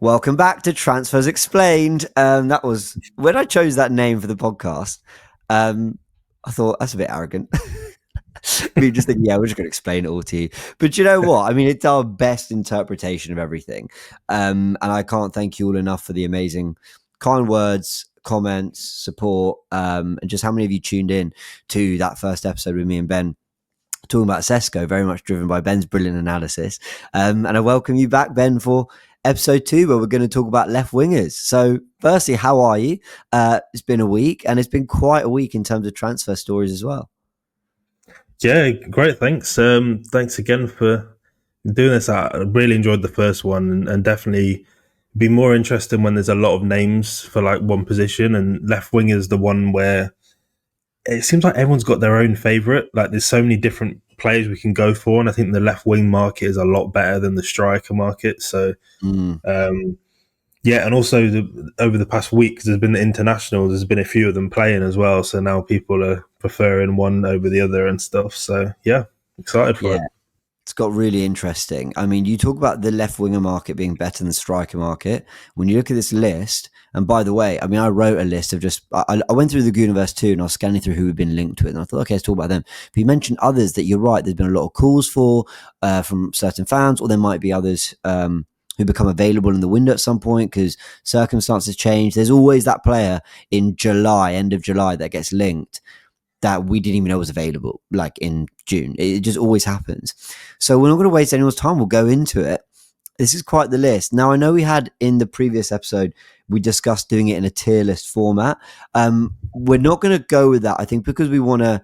Welcome back to Transfers Explained. That was when I chose that name for the podcast. I thought that's a bit arrogant. Me just thinking, yeah, we're just going to explain it all to you. But you know what? I mean, it's our best interpretation of everything. And I can't thank you all enough for the amazing, kind words, comments, support, and just how many of you tuned in to that first episode with me and Ben talking about Sesko, very much driven by Ben's brilliant analysis. And I welcome you back, Ben, for episode 2, where we're going to talk about left wingers. So, firstly, how are you? It's been a week, and it's been quite a week in terms of transfer stories as well. Yeah, great. Thanks. Thanks again for doing this. I really enjoyed the first one, and definitely be more interested when there's a lot of names for like one position. And left wing is the one where it seems like everyone's got their own favourite. Like there's so many different players we can go for, and I think the left wing market is a lot better than the striker market. So, yeah, and also over the past week, there's been the internationals. There's been a few of them playing as well. So now people are preferring one over the other and stuff. So yeah, excited for it. It's got really interesting. I mean, you talk about the left winger market being better than the striker market. When you look at this list, and by the way, I mean, I wrote a list of I went through the Goonerverse too, and I was scanning through who had been linked to it, and I thought, okay, let's talk about them. But you mentioned others that you're right. There's been a lot of calls for from certain fans, or there might be others who become available in the window at some point because circumstances change. There's always that player in July, end of July, that gets linked that we didn't even know was available, like in June. It just always happens. So we're not going to waste anyone's time. We'll go into it. This is quite the list. Now, I know we had in the previous episode, we discussed doing it in a tier list format. We're not going to go with that, I think, because we want to.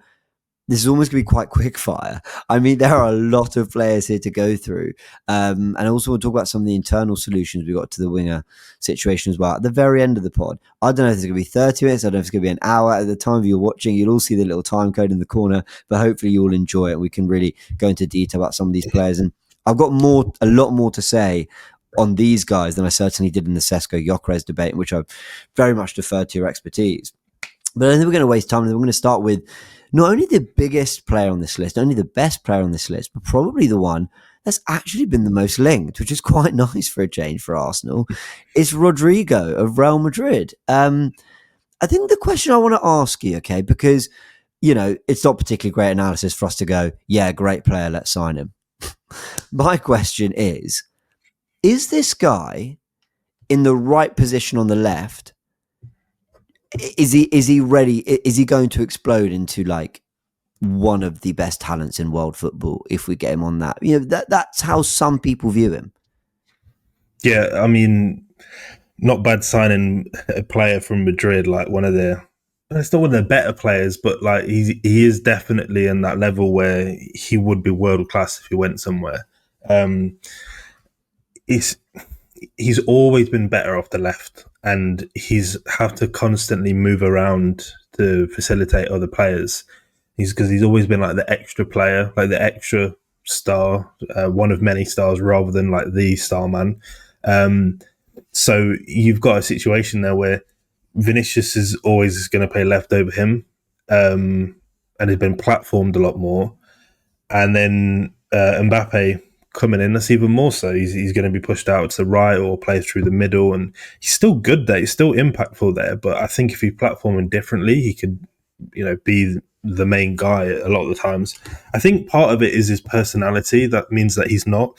This is almost going to be quite quick fire. I mean, there are a lot of players here to go through. And also we'll talk about some of the internal solutions we got to the winger situation as well at the very end of the pod. I don't know if it's going to be 30 minutes. I don't know if it's going to be an hour. At the time you're watching, you'll all see the little time code in the corner, but hopefully you'll enjoy it. We can really go into detail about some of these players. And I've got a lot more to say on these guys than I certainly did in the Sesko-Gyökeres debate, in which I've very much deferred to your expertise. But I think we're going to waste time. We're going to start with not only the biggest player on this list, not only the best player on this list, but probably the one that's actually been the most linked, which is quite nice for a change for Arsenal. It's Rodrygo of Real Madrid. I think the question I want to ask you, okay, because, you know, it's not particularly great analysis for us to go, yeah, great player, let's sign him. My question is this guy in the right position on the left? Is he ready? Is he going to explode into like one of the best talents in world football if we get him on that? You know, that's how some people view him. Yeah, I mean, not bad signing a player from Madrid, like one of their. It's not one of the better players, but like he is definitely in that level where he would be world class if he went somewhere. He's always been better off the left, and he's had to constantly move around to facilitate other players. Because he's always been like the extra player, like the extra star, one of many stars, rather than like the star man. So you've got a situation there where Vinicius is always going to play left over him, and has been platformed a lot more, and then Mbappe coming in, that's even more so. He's going to be pushed out to the right or play through the middle, and he's still good there. He's still impactful there. But I think if you platform him differently, he could, be the main guy a lot of the times. I think part of it is his personality. That means that he's not.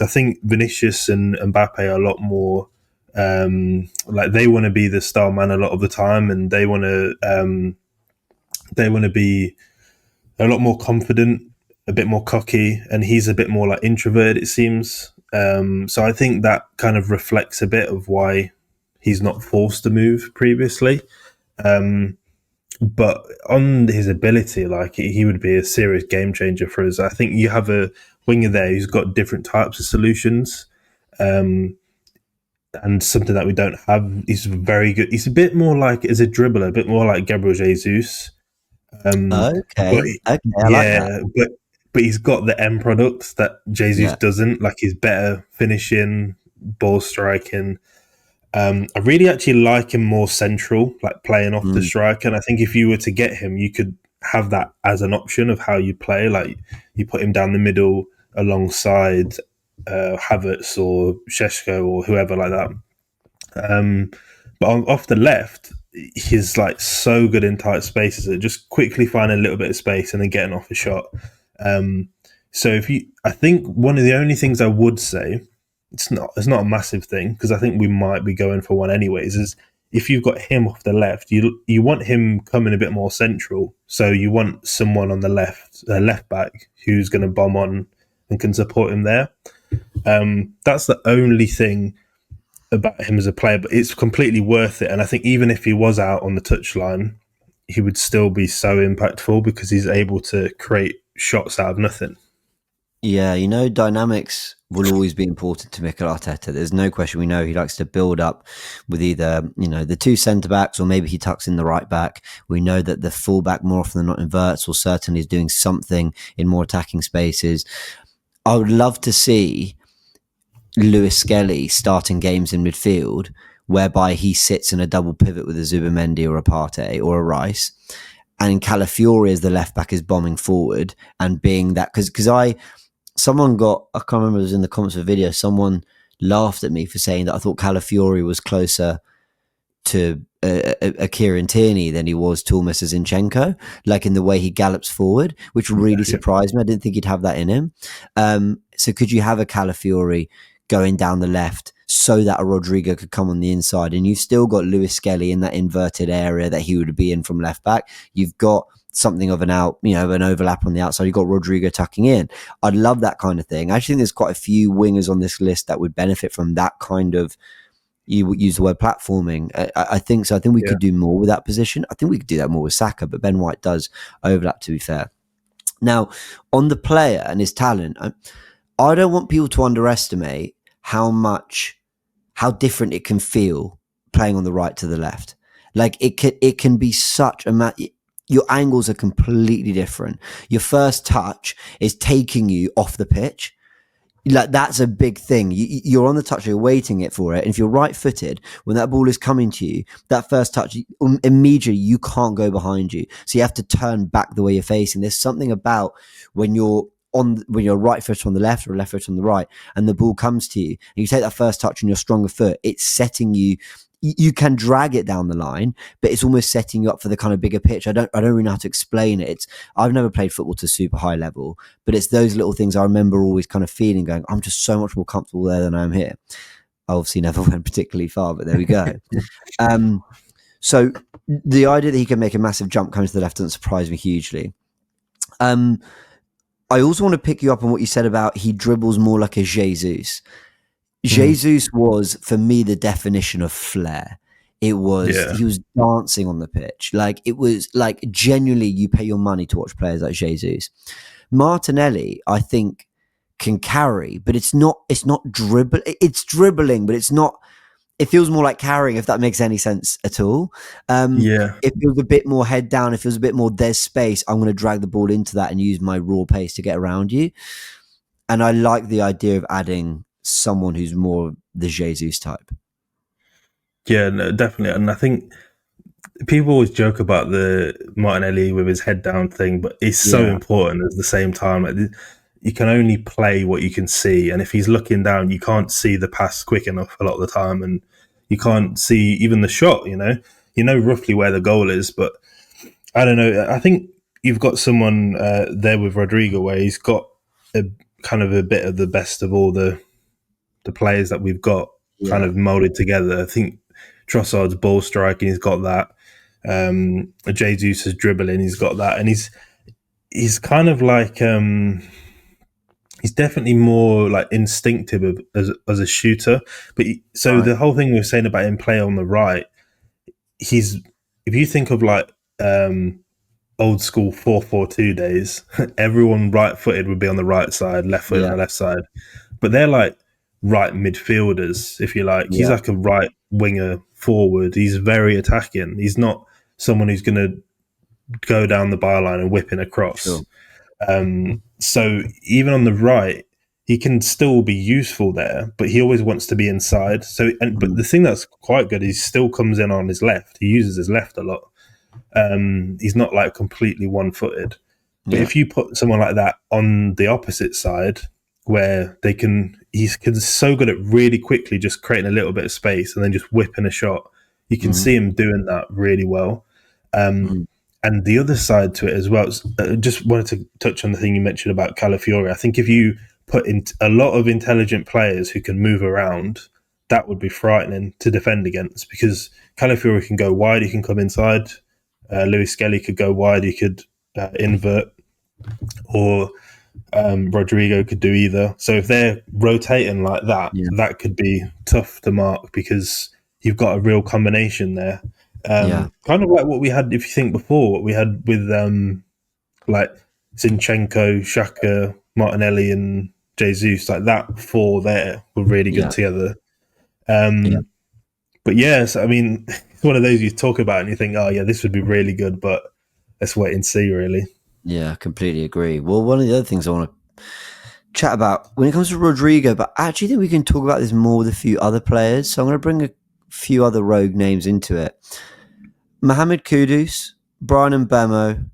I think Vinicius and Mbappe are a lot more like they want to be the star man a lot of the time, and they want to be a lot more confident, a bit more cocky, and he's a bit more like introverted, it seems. So I think that kind of reflects a bit of why he's not forced to move previously. But on his ability, like he would be a serious game changer for us. I think you have a winger there who's got different types of solutions, and something that we don't have. He's very good. He's a bit more like as a dribbler, a bit more like Gabriel Jesus. But Okay, I like yeah, that. but he's got the end products that Jesus doesn't. Like he's better finishing, ball striking. I really actually like him more central, like playing off the striker. And I think if you were to get him, you could have that as an option of how you play. Like you put him down the middle alongside Havertz or Sheshko or whoever like that. But off the left, he's like so good in tight spaces at just quickly finding a little bit of space and then getting off a shot. So I think one of the only things I would say, it's not a massive thing because I think we might be going for one anyways, is if you've got him off the left, you want him coming a bit more central. So you want someone on the left back who's going to bomb on and can support him there. That's the only thing about him as a player, but it's completely worth it. And I think even if he was out on the touchline, he would still be so impactful because he's able to create shots out of nothing. Yeah, dynamics will always be important to Mikel Arteta. There's no question. We know he likes to build up with either, the two centre-backs or maybe he tucks in the right back. We know that the full-back more often than not inverts or certainly is doing something in more attacking spaces. I would love to see Lewis Skelly starting games in midfield whereby he sits in a double pivot with a Zubimendi or a Partey or a Rice, and Calafiori as the left back is bombing forward and being that because someone I can't remember, it was in the comments of the video, someone laughed at me for saying that I thought Calafiori was closer to a Kieran Tierney than he was to almost a Zinchenko, like in the way he gallops forward, which really surprised me. I didn't think he'd have that in him. So could you have a Calafiori going down the left so that a Rodrygo could come on the inside, and you've still got Lewis Skelly in that inverted area that he would be in from left back. You've got something of an overlap on the outside. You've got Rodrygo tucking in. I'd love that kind of thing. I actually think there's quite a few wingers on this list that would benefit from that kind of, you use the word platforming. I think so. I think we could do more with that position. I think we could do that more with Saka, but Ben White does overlap, to be fair. Now, on the player and his talent, I don't want people to underestimate how different it can feel playing on the right to the left. Like it can be such your angles are completely different. Your first touch is taking you off the pitch. Like that's a big thing. You're on the touch, you're waiting for it. And if you're right-footed, when that ball is coming to you, that first touch, immediately you can't go behind you. So you have to turn back the way you're facing. There's something about when you're right foot on the left or left foot on the right, and the ball comes to you, and you take that first touch on your stronger foot, it's setting you. You can drag it down the line, but it's almost setting you up for the kind of bigger pitch. I don't really know how to explain it. I've never played football to super high level, but it's those little things I remember always kind of feeling, going, I'm just so much more comfortable there than I am here. I obviously never went particularly far, but there we go. So the idea that he can make a massive jump coming to the left doesn't surprise me hugely. I also want to pick you up on what you said about he dribbles more like a Jesus. Jesus was, for me, the definition of flair. It was, he was dancing on the pitch. Like, it was like genuinely you pay your money to watch players like Jesus. Martinelli, I think, can carry, but it's not dribble. It's dribbling, but it's not, it feels more like carrying, if that makes any sense at all. It feels a bit more head down. It feels a bit more, there's space. I'm going to drag the ball into that and use my raw pace to get around you. And I like the idea of adding someone who's more the Jesus type. Yeah, no, definitely. And I think people always joke about the Martinelli with his head down thing, but it's so important at the same time. Like, you can only play what you can see. And if he's looking down, you can't see the pass quick enough a lot of the time. And you can't see even the shot, you know roughly where the goal is. But I don't know. I think you've got someone there with Rodrygo where he's got a kind of a bit of the best of all the players that we've got kind of molded together. I think Trossard's ball striking, he's got that. Jesus' dribbling, he's got that. And he's kind of like, he's definitely more like instinctive as a shooter. But the whole thing we were saying about him play on the right, if you think of like old school 4-4-2 days, everyone right footed would be on the right side, left foot on the left side. But they're like right midfielders, if you like. He's like a right winger forward. He's very attacking. He's not someone who's going to go down the byline and whip in a cross. Sure. So even on the right, he can still be useful there, but he always wants to be inside. But the thing that's quite good is he still comes in on his left. He uses his left a lot. He's not like completely one-footed. But if you put someone like that on the opposite side, where he's so good at really quickly just creating a little bit of space and then just whipping a shot. You can see him doing that really well. Mm. And the other side to it as well, just wanted to touch on the thing you mentioned about Calafiori. I think if you put in a lot of intelligent players who can move around, that would be frightening to defend against, because Calafiori can go wide, he can come inside. Lewis Skelly could go wide, he could invert, or Rodrygo could do either. So if they're rotating like that, Yeah. that could be tough to mark because you've got a real combination there. Yeah. Kind of like what we had, if you think before, what we had with like Zinchenko, Xhaka, Martinelli, and Jesus, like that four there were really good Yeah. together. Yeah. But yes, I mean, it's one of those you talk about and you think, oh yeah, this would be really good, but let's wait and see, really. Yeah, completely agree. Well, one of the other things I want to chat about when it comes to Rodrygo, but I actually think we can talk about this more with a few other players. So I'm going to bring a few other rogue names into it. Mohamed Kudus, Brian Mbemo,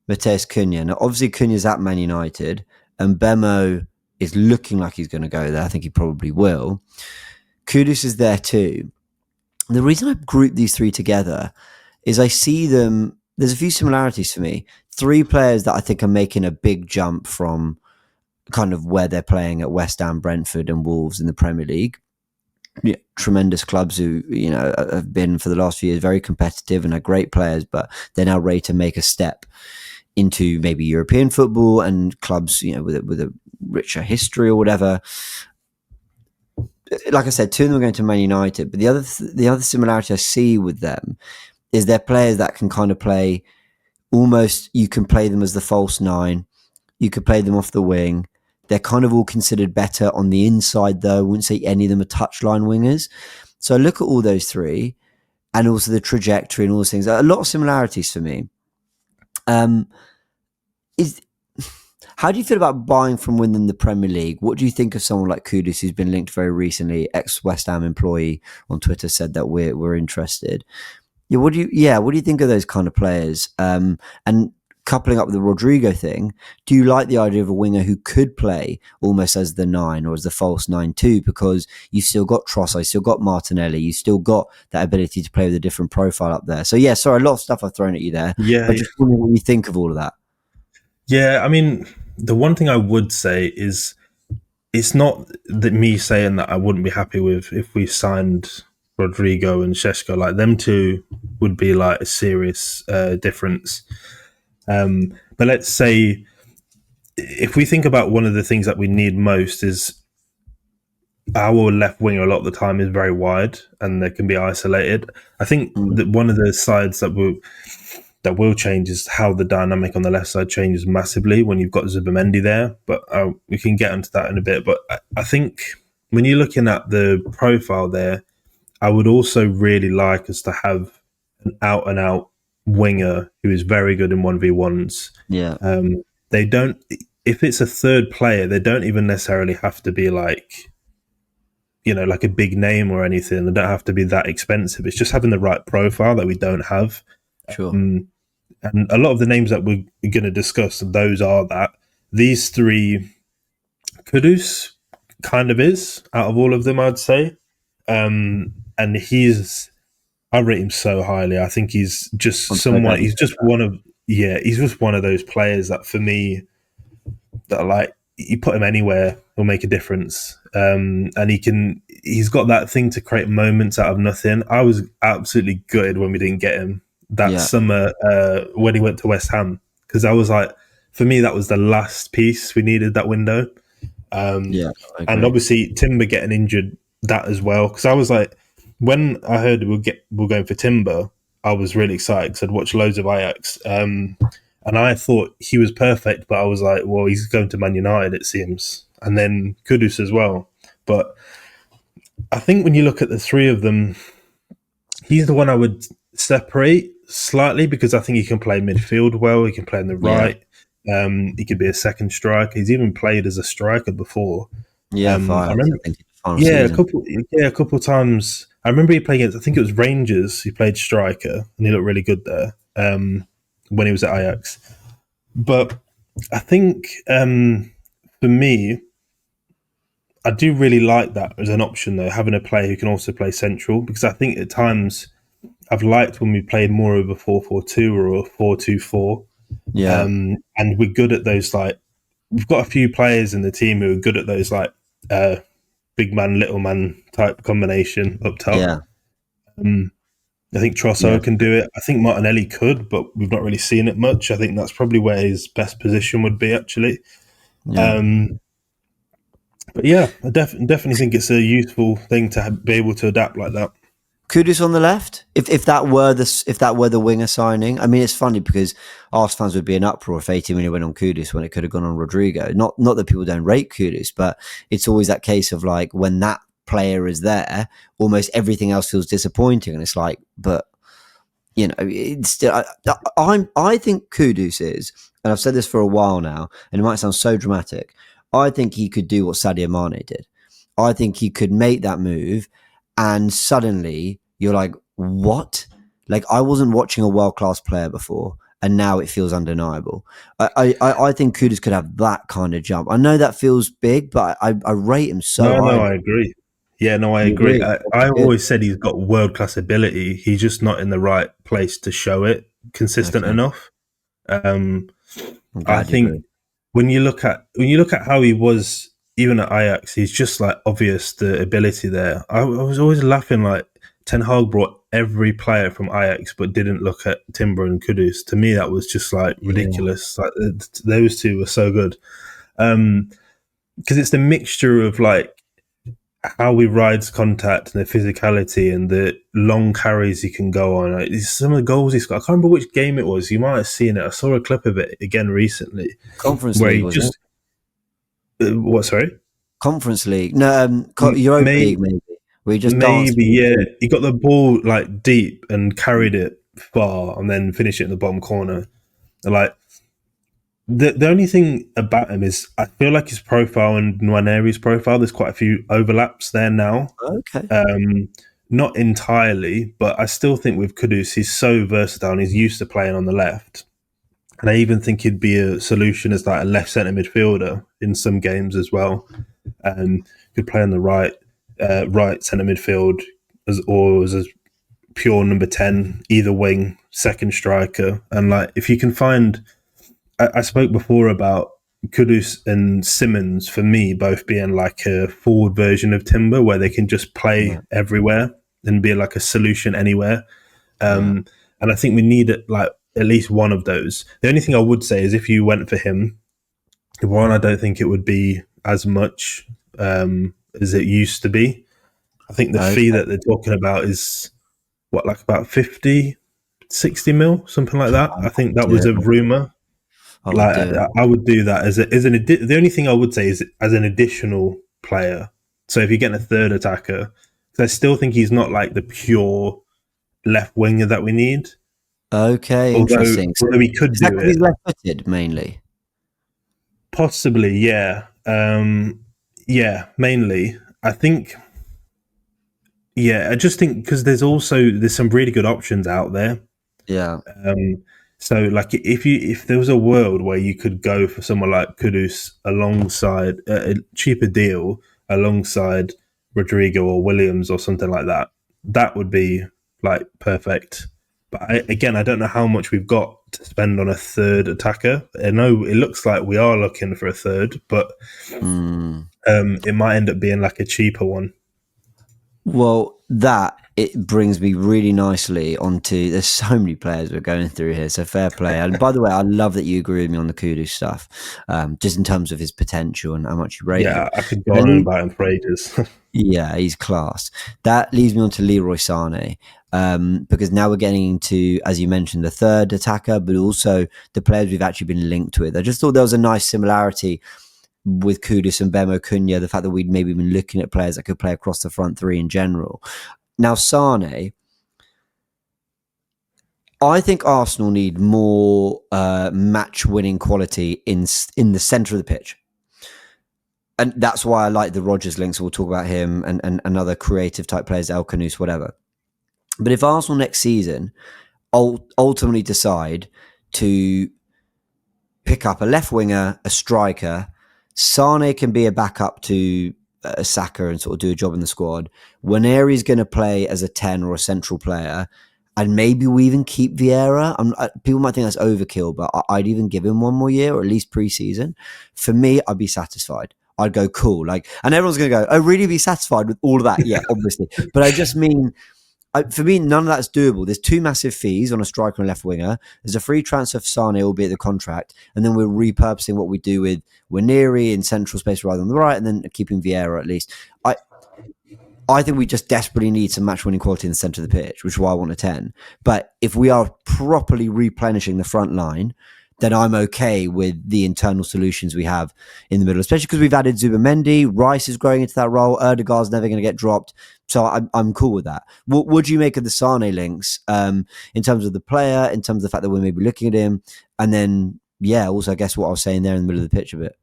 Mateus Cunha. Now, obviously, Cunha's at Man United, and Mbemo is looking like he's going to go there. I think he probably will. Kudus is there too. The reason I grouped these three together is I see them. There's a few similarities for me. Three players that I think are making a big jump from kind of where they're playing at West Ham, Brentford, and Wolves in the Premier League. Yeah, tremendous clubs who have been for the last few years very competitive and are great players, but they're now ready to make a step into maybe European football and clubs with a richer history or whatever. Like I said, two of them are going to Man United, but the other similarity I see with them is they're players that can kind of play almost. You can play them as the false nine, you could play them off the wing. They're kind of all considered better on the inside, though. I wouldn't say any of them are touchline wingers. So I look at all those three, and also the trajectory and all those things. A lot of similarities for me. How do you feel about buying from within the Premier League? What do you think of someone like Kudus, who's been linked very recently? Ex-West Ham employee on Twitter said that we're interested. Yeah, what do you think of those kind of players? And coupling up with the Rodrygo thing, do you like the idea of a winger who could play almost as the 9 or as the false 9 too? Because you've still got Trossard, you've still got Martinelli, you've still got that ability to play with a different profile up there. So yeah, sorry, a lot of stuff I've thrown at you there. Yeah, but just wondering what you think of all of that. yeah. I mean, the one thing I would say is it's not that me saying that I wouldn't be happy with if we signed Rodrygo and Šeško. Like them two would be like a serious difference. But let's say if we think about one of the things that we need most is our left winger a lot of the time is very wide and they can be isolated. I think that one of the sides that will change is how the dynamic on the left side changes massively when you've got Zubimendi there. But we can get into that in a bit. But I think when you're looking at the profile there, I would also really like us to have an out-and-out winger who is very good in 1v1s. Yeah. They don't, if it's a third player, they don't even necessarily have to be like, like a big name or anything. They don't have to be that expensive. It's just having the right profile that we don't have. Sure. And a lot of the names that we're going to discuss, those are that. These three, Kudus kind of is, out of all of them, I'd say. And I rate him so highly. I think he's just he's just one of those players that for me, that are like, you put him anywhere, he'll make a difference. And he's got that thing to create moments out of nothing. I was absolutely gutted when we didn't get him that summer when he went to West Ham, because I was like, for me, that was the last piece we needed that window. And obviously Timber getting injured, that as well, because I was like, when I heard we're going for Timber, I was really excited because I'd watched loads of Ajax, and I thought he was perfect, but I was like, well, he's going to Man United, it seems, and then Kudus as well. But I think when you look at the three of them, he's the one I would separate slightly, because I think he can play midfield well, he can play on the right, he could be a second striker. He's even played as a striker before. I remember. A couple of times. I remember he played against, I think it was Rangers. He played striker and he looked really good there when he was at Ajax. But I think for me, I do really like that as an option, though, having a player who can also play central, because I think at times I've liked when we played more of a 4-4-2 or a 4-2-4. Yeah, And we're good at those, like, we've got a few players in the team who are good at those, like, big man, little man type combination up top. yeah, I think yeah, Trossard can do it. I think Martinelli could, but we've not really seen it much. I think that's probably where his best position would be, actually. yeah. Um, but yeah, I definitely think it's a useful thing to be able to adapt like that. Kudus on the left. If that were the winger signing, I mean, it's funny because Arsenal fans would be in uproar if 80 million went on Kudus when it could have gone on Rodrygo. Not that people don't rate Kudus, but it's always that case of like when that player is there, almost everything else feels disappointing, and it's like, but you know, it's still. I think Kudus is, and I've said this for a while now, and it might sound so dramatic. I think he could do what Sadio Mane did. I think he could make that move, and suddenly you're like, what? Like I wasn't watching a world class player before, and now it feels undeniable. I think Kudus could have that kind of jump. I know that feels big, but I rate him so No, highly. I agree. Yeah, no, I You agree. agree? I Good. always said he's got world class ability. He's just not in the right place to show it consistent Okay, enough. Um, I'm I glad you think agree. when you look at how he was even at Ajax, he's just like obvious the ability there. I was always laughing like Ten Hag brought every player from Ajax, but didn't look at Timber and Kudus. To me, that was just like Yeah. ridiculous. Like those two were so good. Because it's the mixture of like how he rides contact and the physicality and the long carries he can go on. Like, some of the goals he's got. I can't remember which game it was. You might have seen it. I saw a clip of it again recently Conference where League, he wasn't it? just what? Sorry, Conference League. No, Europa May, League maybe. Where he just danced. maybe yeah. He got the ball like deep and carried it far, and then finished it in the bottom corner. And, like the only thing about him is I feel like his profile and Nwaneri's profile. There's quite a few overlaps there now. Okay. Um, Not entirely, but I still think with Kudus, he's so versatile and he's used to playing on the left. And I even think he'd be a solution as like a left centre midfielder in some games as well. Could play on the right centre midfield as a pure number 10, either wing, second striker. And like if you can find, I spoke before about Kudus and Simmons for me both being like a forward version of Timber where they can just play Yeah. everywhere and be like a solution anywhere. Yeah. And I think we need like at least one of those. The only thing I would say is if you went for him, one, I don't think it would be as much as it used to be. I think the fee Okay. that they're talking about is what, like about 50, 60 mil, something like that. I I think would that do was it. a rumor. I would Like do it. I would do that the only thing I would say is as an additional player. So if you're getting a third attacker, 'cause I still think he's not like the pure left winger that we need. Okay. Although Interesting. So although he could is that do because he's it, left-footed mainly? possibly, yeah, yeah, mainly. I think, yeah, I just think because there's some really good options out there. Yeah. Um, so like if there was a world where you could go for someone like Kudus alongside a cheaper deal alongside Rodrygo or Williams or something like that, that would be like perfect. But again, I don't know how much we've got to spend on a third attacker. I know it looks like we are looking for a third, but Mm. it might end up being like a cheaper one. Well, that it brings me really nicely onto. There's so many players we're going through here, so fair play. And by the way, I love that you agree with me on the Kudus stuff, just in terms of his potential and how much you rate him. Yeah, I could go That on leads, about him for ages. yeah, he's class. That leads me on to Leroy Sane, because now we're getting into, as you mentioned, the third attacker, but also the players we've actually been linked with. I just thought there was a nice similarity with Kudus and Bemo Cunha, the fact that we'd maybe been looking at players that could play across the front three in general. Now, Sane, I think Arsenal need more match-winning quality in the centre of the pitch. And that's why I like the Rodgers links. We'll talk about him and other creative type players, El Canus, whatever. But if Arsenal next season ultimately decide to pick up a left winger, a striker, Sane can be a backup to Saka and sort of do a job in the squad. Waneri's going to play as a 10 or a central player, and maybe we even keep Vieira. People might think that's overkill, but I'd even give him one more year, or at least pre-season. For me, I'd be satisfied. I'd go cool, like, and everyone's going to go, "Oh, really? Be satisfied with all of that?" Yeah, obviously. But I just mean, for me, none of that's doable. There's two massive fees on a striker and left winger. There's a free transfer for Sane, albeit the contract, and then we're repurposing what we do with Waneri in central space rather than the right, and then keeping Vieira at least. I think we just desperately need some match-winning quality in the centre of the pitch, which is why I want a 10. But if we are properly replenishing the front line, then I'm okay with the internal solutions we have in the middle, especially because we've added Zubimendi, Rice is growing into that role, Erdegaard's never going to get dropped. So I'm cool with that. What do you make of the Sane links in terms of the player, in terms of the fact that we're maybe looking at him? And then, also I guess what I was saying there in the middle of the pitch a bit.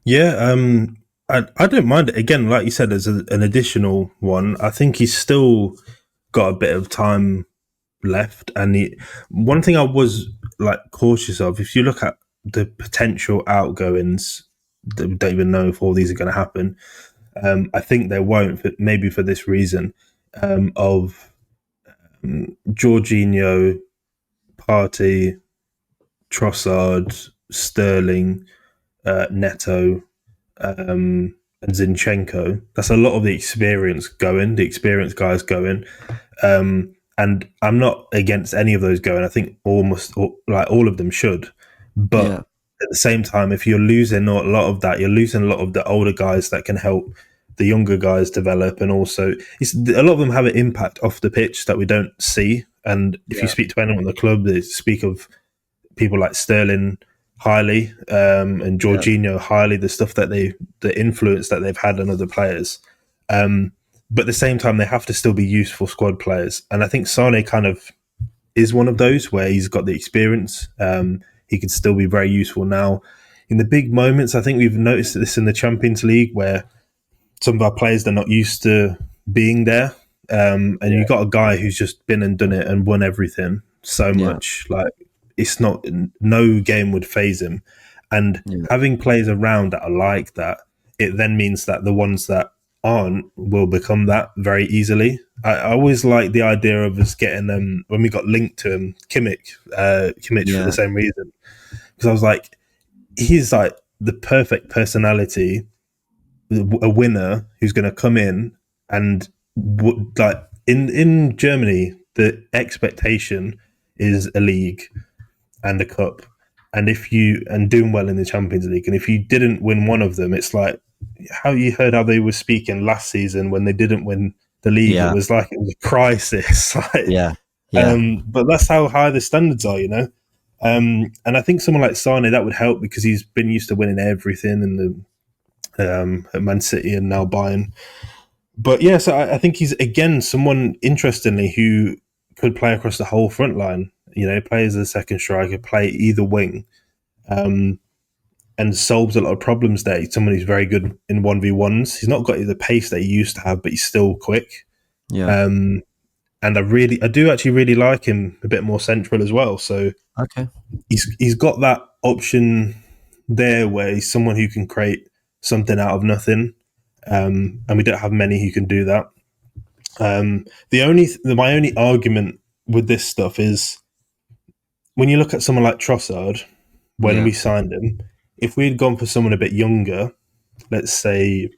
Yeah, I don't mind it. Again, like you said, as an additional one, I think he's still got a bit of time left. And one thing I was like cautious of, if you look at the potential outgoings, that we don't even know if all these are going to happen. I think they won't, maybe for this reason of Jorginho, Partey, Trossard, Sterling, Neto, and Zinchenko. That's a lot of the experienced guys going. And I'm not against any of those going. I think almost all of them should. But at the same time, if you're losing a lot of that, you're losing a lot of the older guys that can help the younger guys develop. And also, a lot of them have an impact off the pitch that we don't see. And if you speak to anyone in the club, they speak of people like Sterling highly and Jorginho highly, the influence that they've had on other players. But at the same time, they have to still be useful squad players. And I think Sane kind of is one of those where he's got the experience. He can still be very useful now. In the big moments, I think we've noticed this in the Champions League where some of our players, they're not used to being there. And you've got a guy who's just been and done it and won everything so much. Like, it's not, no game would faze him. And having players around that are like that, it then means that the ones that aren't will become that very easily. I always like the idea of us getting when we got linked to him, Kimmich for the same reason. Because I was like, he's like the perfect personality, a winner who's going to come in and like in Germany, the expectation is a league and a cup. And doing well in the Champions League. And if you didn't win one of them, it's like, how you heard how they were speaking last season when they didn't win the league. It was like it was a crisis. But that's how high the standards are, you know. And I think someone like Sane, that would help because he's been used to winning everything in the at Man City and now Bayern. But so I think he's again someone interestingly who could play across the whole front line. You know, play as a second striker, play either wing. And solves a lot of problems there. He's someone who's very good in 1v1s. He's not got the pace that he used to have, but he's still quick. And I do actually really like him a bit more central as well. So he's got that option there where he's someone who can create something out of nothing. And we don't have many who can do that. My only argument with this stuff is when you look at someone like Trossard, when we signed him, if we had gone for someone a bit younger, let's say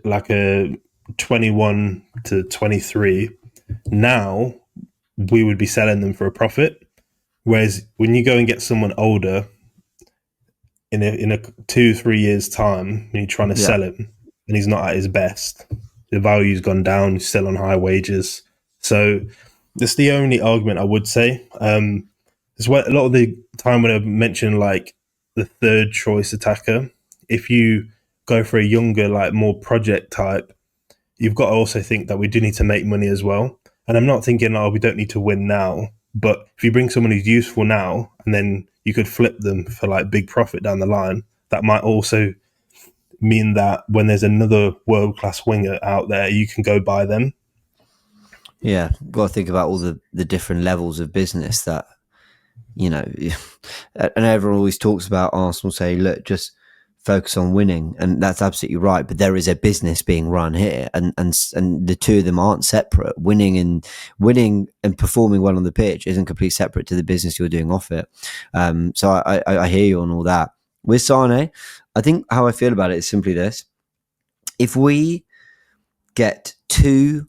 like a 21 to 23, now we would be selling them for a profit. Whereas when you go and get someone older in a 2-3 years time, and you're trying to sell him and he's not at his best, the value's gone down, he's still on high wages. So that's the only argument I would say. It's what a lot of the time when I mention like the third choice attacker, if you go for a younger, like more project type, you've got to also think that we do need to make money as well. And I'm not thinking, we don't need to win now. But if you bring someone who's useful now and then you could flip them for like big profit down the line, that might also mean that when there's another world-class winger out there, you can go buy them. Yeah, got to think about all the different levels of business that, you know, and everyone always talks about Arsenal saying, look, just focus on winning, and that's absolutely right. But there is a business being run here, and the two of them aren't separate. Winning and performing well on the pitch isn't completely separate to the business you're doing off it. So I hear you on all that. With Sane, I think how I feel about it is simply this: if we get two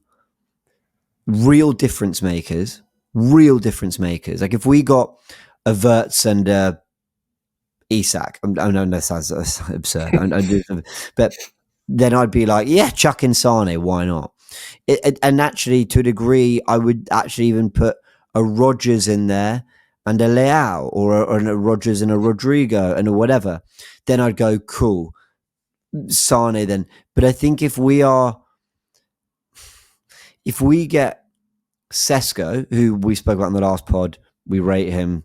real difference makers, like if we got a Wirtz and Isak. I know that sounds absurd. But then I'd be like, yeah, chuck in Sane. Why not? And actually, to a degree, I would actually even put a Rodgers in there and a Leao, or a Rodgers and a Rodrygo and a whatever. Then I'd go, cool, Sane then. But I think if we get Sesko, who we spoke about in the last pod, we rate him.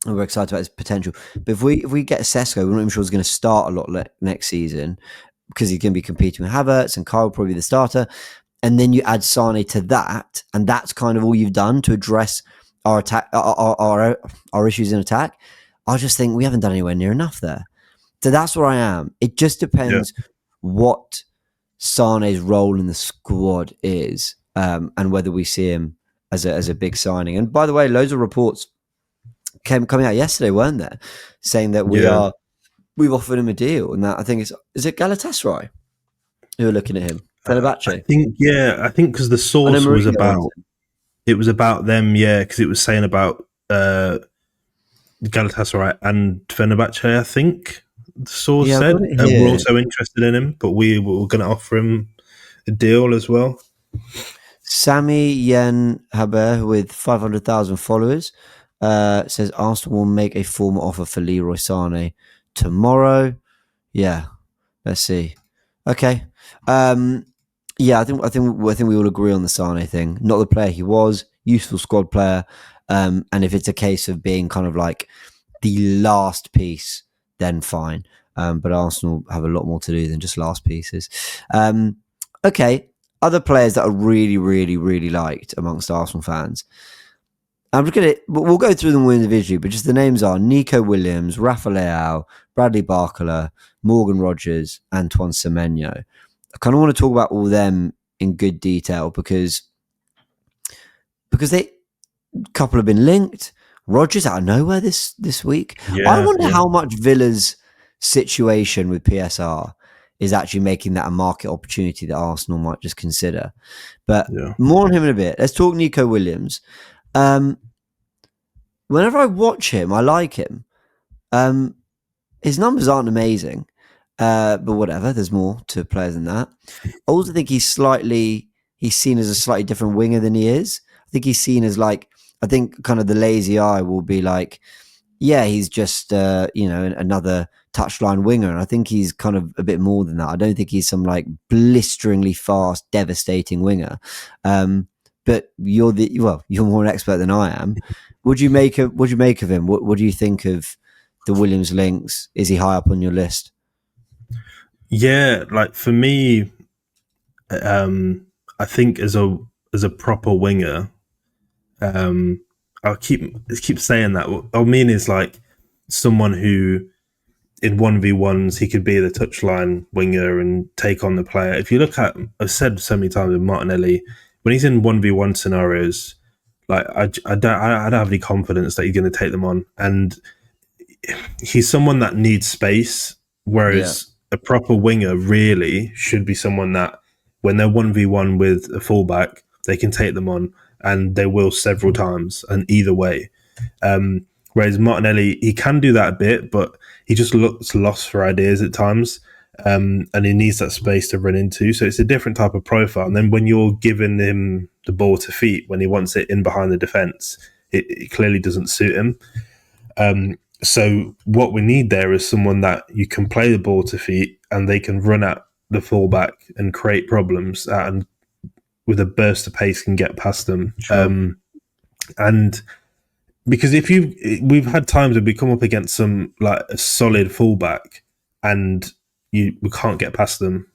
And we're excited about his potential. But if we get Sesko, we're not even sure he's going to start a lot next season, because he's going to be competing with Havertz, and Kyle will probably be the starter. And then you add Sane to that, and that's kind of all you've done to address our attack, our issues in attack. I just think we haven't done anywhere near enough there. So that's where I am. It just depends what Sane's role in the squad is, and whether we see him as a big signing. And by the way, loads of reports coming out yesterday, weren't there, saying that we've offered him a deal, and that I think is it Galatasaray who are looking at him? Fenerbahce. I think because the source was about them, because it was saying about Galatasaray and Fenerbahce. I think the source said, and we're also interested in him, but we were going to offer him a deal as well. Sami Yen Haber, with 500,000 followers, says Arsenal will make a formal offer for Leroy Sane tomorrow. Yeah, let's see. Okay, I think we all agree on the Sane thing. Not the player he was, useful squad player, and if it's a case of being kind of like the last piece, then fine. But Arsenal have a lot more to do than just last pieces. Okay, other players that are really, really, really liked amongst Arsenal fans. I'm just gonna. We'll go through them individually, but just the names are Nico Williams, Rafa Leao, Bradley Barcola, Morgan Rogers, Antoine Semenyo. I kind of want to talk about all them in good detail because they a couple have been linked. Rogers out of nowhere this week. I wonder how much Villa's situation with PSR is actually making that a market opportunity that Arsenal might just consider. But more on him in a bit. Let's talk Nico Williams. Whenever I watch him, I like him. His numbers aren't amazing, but whatever. There's more to players than that. I also think he's seen as a slightly different winger than he is. I think he's seen as like, I think kind of the lazy eye will be like, yeah, he's just another touchline winger, and I think he's kind of a bit more than that. I don't think he's some like blisteringly fast, devastating winger. But you're more an expert than I am. What'd you make of him? What do you think of the Williams links? Is he high up on your list? Yeah, like for me, I think as a proper winger, I'll keep saying that. What I mean is like someone who in 1v1s he could be the touchline winger and take on the player. If you look at, I've said so many times with Martinelli, when he's in 1v1 scenarios, like I don't have any confidence that he's going to take them on, and he's someone that needs space, whereas a proper winger really should be someone that when they're 1v1 with a fullback, they can take them on, and they will several times, and either way. Whereas Martinelli, he can do that a bit, but he just looks lost for ideas at times, and he needs that space to run into. So it's a different type of profile. And then when you're giving him the ball to feet, when he wants it in behind the defence, it clearly doesn't suit him. So what we need there is someone that you can play the ball to feet and they can run at the fullback and create problems and with a burst of pace can get past them. Sure. And because we've had times where we come up against some like a solid fullback and we can't get past them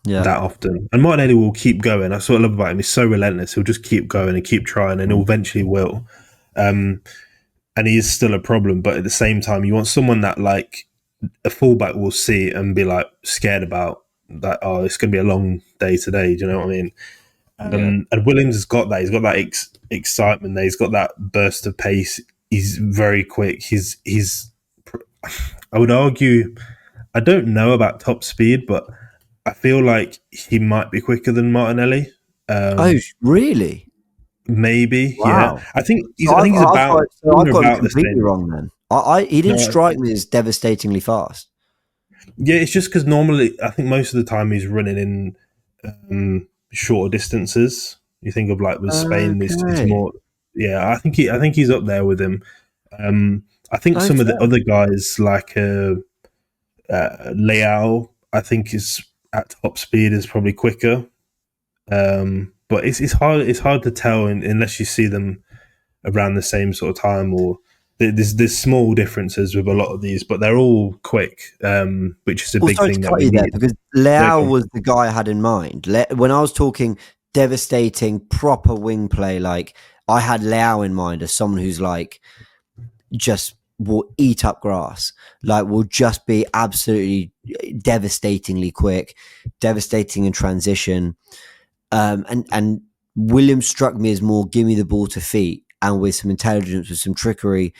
that often. And Martinelli will keep going. That's what I love about him. He's so relentless. He'll just keep going and keep trying, and he'll eventually and he is still a problem. But at the same time, you want someone that like a fullback will see and be like scared about that. Oh, it's going to be a long day today. Do you know what I mean? Yeah. And Williams has got that. He's got that excitement there. He's got that burst of pace. He's very quick. He's. I would argue. I don't know about top speed, but I feel like he might be quicker than Martinelli. Oh, Um, really? maybe, yeah. Wow. I think he's about I've got him about the completely same. wrong then. He didn't No, strike me as devastatingly fast. yeah, it's just because normally I think most of the time he's running in shorter distances. You think of like with Spain, it's Okay. more. Yeah, I think he's up there with him. I think Oh, some of the fair. other guys like Leao, I think is at top speed is probably quicker. But it's hard to tell unless you see them around the same sort of time, or there's small differences with a lot of these, but they're all quick, which is a Well, big sorry to thing that cut we you there need. because Yeah, Leao was the guy I had in mind. When I was talking devastating, proper wing play, like I had Leao in mind as someone who's like just will eat up grass, like will just be absolutely devastatingly quick, devastating in transition. And Williams struck me as more give me the ball to feet and with some intelligence, with some trickery.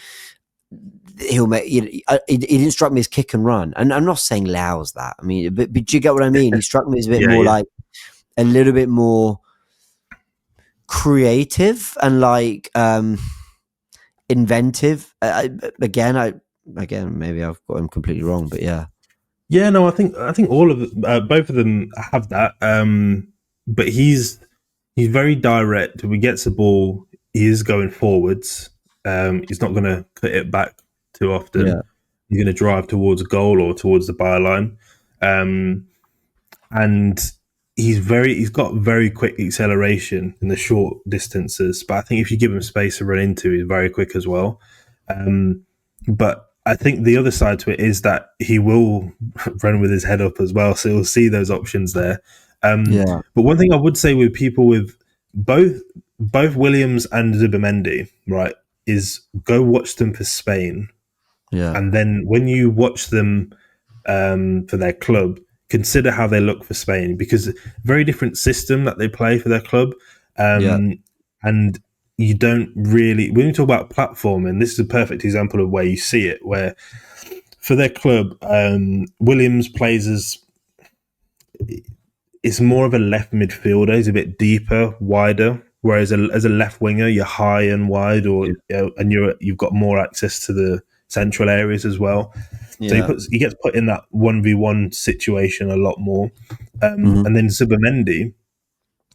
He'll make. He didn't strike me as kick and run, and I'm not saying Lao's that. I mean, but do you get what I mean? He struck me as a bit yeah, more yeah. like a little bit more creative and like inventive. Again, maybe I've got him completely wrong, but yeah, Yeah, no, I think all of both of them have that. But he's very direct. When he gets the ball, he is going forwards. He's not going to put it back too yeah, often. He's going to drive towards a goal or towards the byline. Um, and he's got very quick acceleration in the short distances. But I think if you give him space to run into, he's very quick as well. But I think the other side to it is that he will run with his head up as well, so you'll see those options there. yeah, But one thing I would say with people with both both Williams and Zubimendi, right, is go watch them for Spain, yeah, and then when you watch them for their club, consider how they look for Spain, because very different system that they play for their club, yeah, and you don't really when you talk about platforming. This is a perfect example of where you see it. Where for their club, Williams plays as it's more of a left midfielder. He's a bit deeper, wider. Whereas as a left winger, you're high and wide, or and you've got more access to the central areas as well. So yeah. he gets put in that 1v1 situation a lot more. Mm-hmm. And then Zubimendi,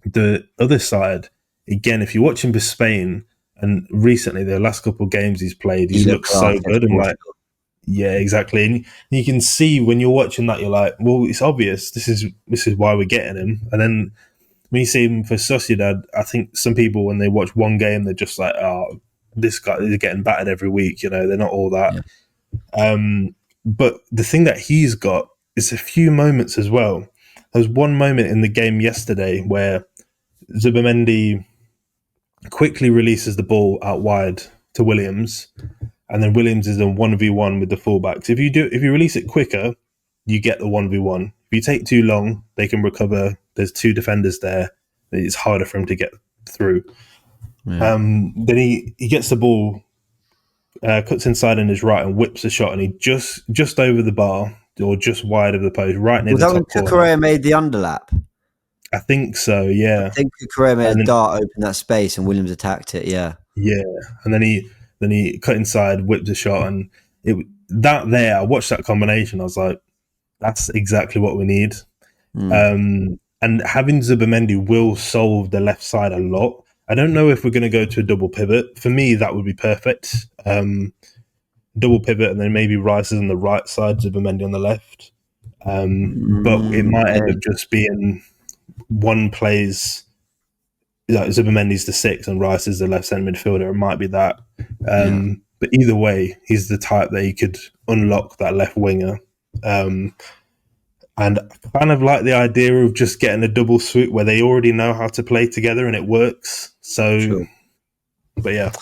the other side, again, if you watch him for Spain, and recently the last couple of games he's played, He he's looked looked class so against good. And like, Portugal. yeah, exactly. And you can see when you're watching that, you're like, well, it's obvious. This is why we're getting him. And then when you see him for Sociedad, I think some people when they watch one game, they're just like, oh, this guy is getting battered every week. You know, they're not all that. Yeah, But the thing that he's got is a few moments as well. There was one moment in the game yesterday where Zubimendi quickly releases the ball out wide to Williams, and then Williams is in 1v1 with the fullbacks. If you release it quicker, you get the 1v1. If you take too long, they can recover. There's two defenders there. It's harder for him to get through. yeah. Then he gets the ball, cuts inside on his right and whips a shot, and he just over the bar or just wide of the post, right near Was the that when top corner. Cucurella made the underlap? I think so, I yeah. think Cucurella made a And then dart open that space and Williams attacked it. Yeah. yeah, and then he cut inside, whipped a shot, and it that there. I watched that combination. I was like, that's exactly what we need. Mm. And having Zubimendi will solve the left side a lot. I don't know if we're going to go to a double pivot. For me, that would be perfect. Double pivot, and then maybe Rice is on the right side, Zubimendi on the left. But it might end Okay. up just being one plays. Like Zubimendi's the six and Rice is the left centre midfielder. It might be that. Yeah. But either way, he's the type that he could unlock that left winger. And I kind of like the idea of just getting a double swoop where they already know how to play together and it works. So, Sure. but yeah.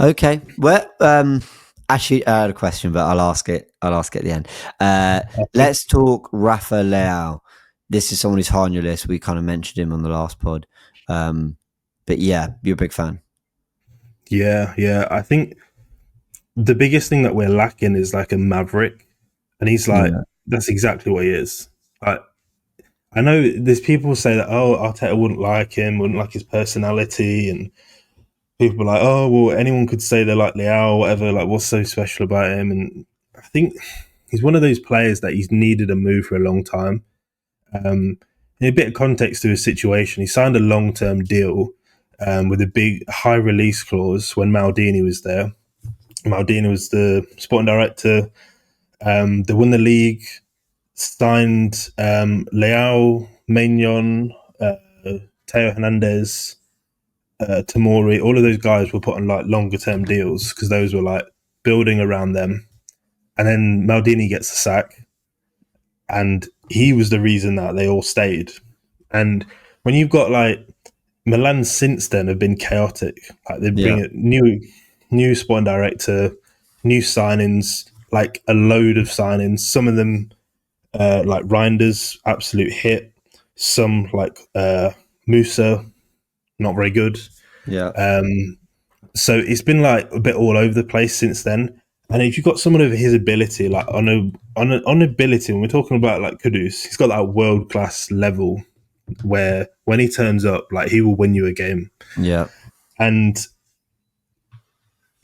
Okay. Well, Actually, I had a question, but I'll ask it. I'll ask it at the end. Okay. Let's talk Rafa Leao. This is someone who's high on your list. We kind of mentioned him on the last pod. But yeah, you're a big fan. Yeah. I think the biggest thing that we're lacking is like a maverick, and he's like, Yeah. that's exactly what he is. Like, I know there's people who say that, oh, Arteta wouldn't like him, wouldn't like his personality, and people are like, oh, well, anyone could say they like Leao or whatever. Like, what's so special about him? And I think he's one of those players that he's needed a move for a long time. In a bit of context to his situation, he signed a long-term deal with a big high release clause when Maldini was there. Maldini was the sporting director. They won the league, signed Leao, Maignan, Teo Hernandez, Tamori. All of those guys were put on like longer term deals because those were like building around them. And then Maldini gets the sack, and he was the reason that they all stayed. And when you've got like Milan since then have been chaotic. Like they bring Yeah. a new sporting director, new signings, like a load of signings. Some of them like Reinders, absolute hit. Some like Musa, not very good. Yeah. So it's been like a bit all over the place since then. And if you've got someone of his ability, like on ability, when we're talking about like Kudus, he's got that world class level where when he turns up, like he will win you a game. Yeah. And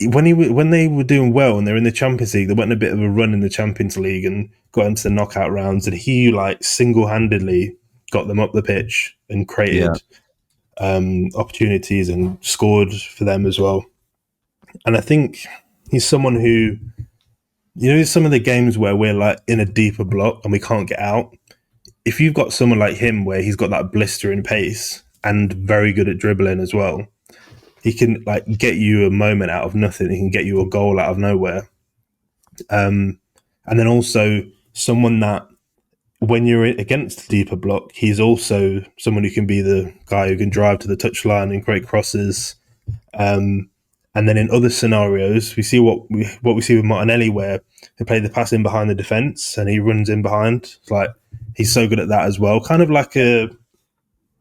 when they were doing well and they're in the Champions League, they went on a bit of a run in the Champions League and got into the knockout rounds. And he like single handedly got them up the pitch and Yeah. created opportunities and scored for them as well. And I think he's someone who, some of the games where we're like in a deeper block and we can't get out. If you've got someone like him where he's got that blistering pace and very good at dribbling as well, he can like get you a moment out of nothing. He can get you a goal out of nowhere. And then also someone that when you're against the deeper block, he's also someone who can be the guy who can drive to the touchline and create crosses. And then in other scenarios, we see what we see with Martinelli, where they play the pass in behind the defence and he runs in behind. It's like he's so good at that as well. Kind of like a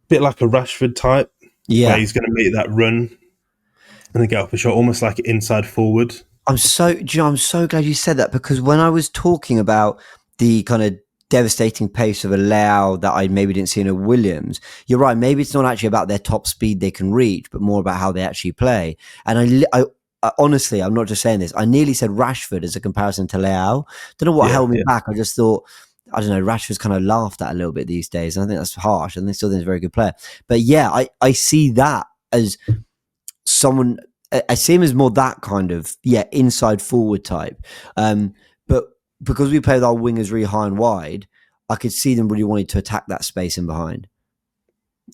bit like a Rashford type, where Yeah. he's going to make that run and then get off a shot, almost like inside forward. I'm so glad you said that, because when I was talking about the kind of devastating pace of a Leao that I maybe didn't see in a Williams, you're right. Maybe it's not actually about their top speed they can reach, but more about how they actually play. And I honestly, I'm not just saying this. I nearly said Rashford as a comparison to Leao. Don't know what held me back. I just thought, I don't know, Rashford's kind of laughed at a little bit these days. And I think that's harsh. And they still think he's a very good player. But yeah, I see that as someone. I see him as more that kind of inside forward type. But because we play with our wingers really high and wide, I could see them really wanting to attack that space in behind.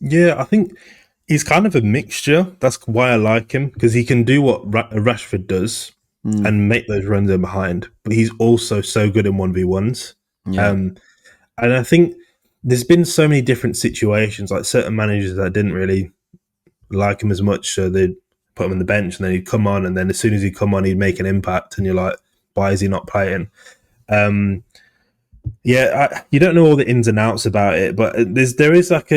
Yeah, I think he's kind of a mixture. That's why I like him, because he can do what Rashford does and make those runs in behind. But he's also so good in 1v1s. Yeah. And I think there's been so many different situations, like certain managers that didn't really like him as much, so they'd put him on the bench and then he'd come on, and then as soon as he'd come on, he'd make an impact, and you're like, why is he not playing? You don't know all the ins and outs about it, but there is like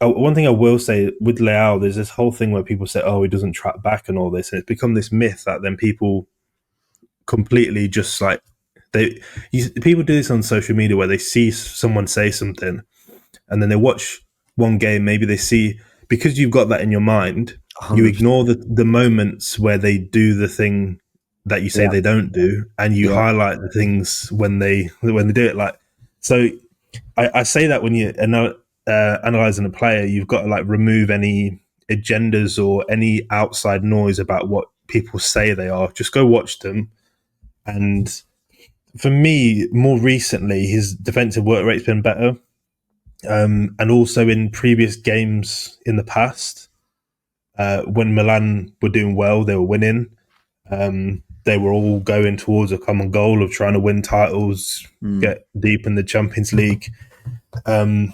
one thing I will say with Leao, there's this whole thing where people say, oh, he doesn't track back and all this, and it's become this myth that then people completely just like people do this on social media where they see someone say something and then they watch one game, maybe they see, because you've got that in your mind, 100%. you ignore the moments where they do the thing that you say they don't do, and you highlight the things when they do it. Like, so I say that when you analyzing a player, you've got to like remove any agendas or any outside noise about what people say they are. Just go watch them. And for me, more recently, his defensive work rate's been better. And also in previous games in the past, when Milan were doing well, they were winning. They were all going towards a common goal of trying to win titles, get deep in the Champions League. That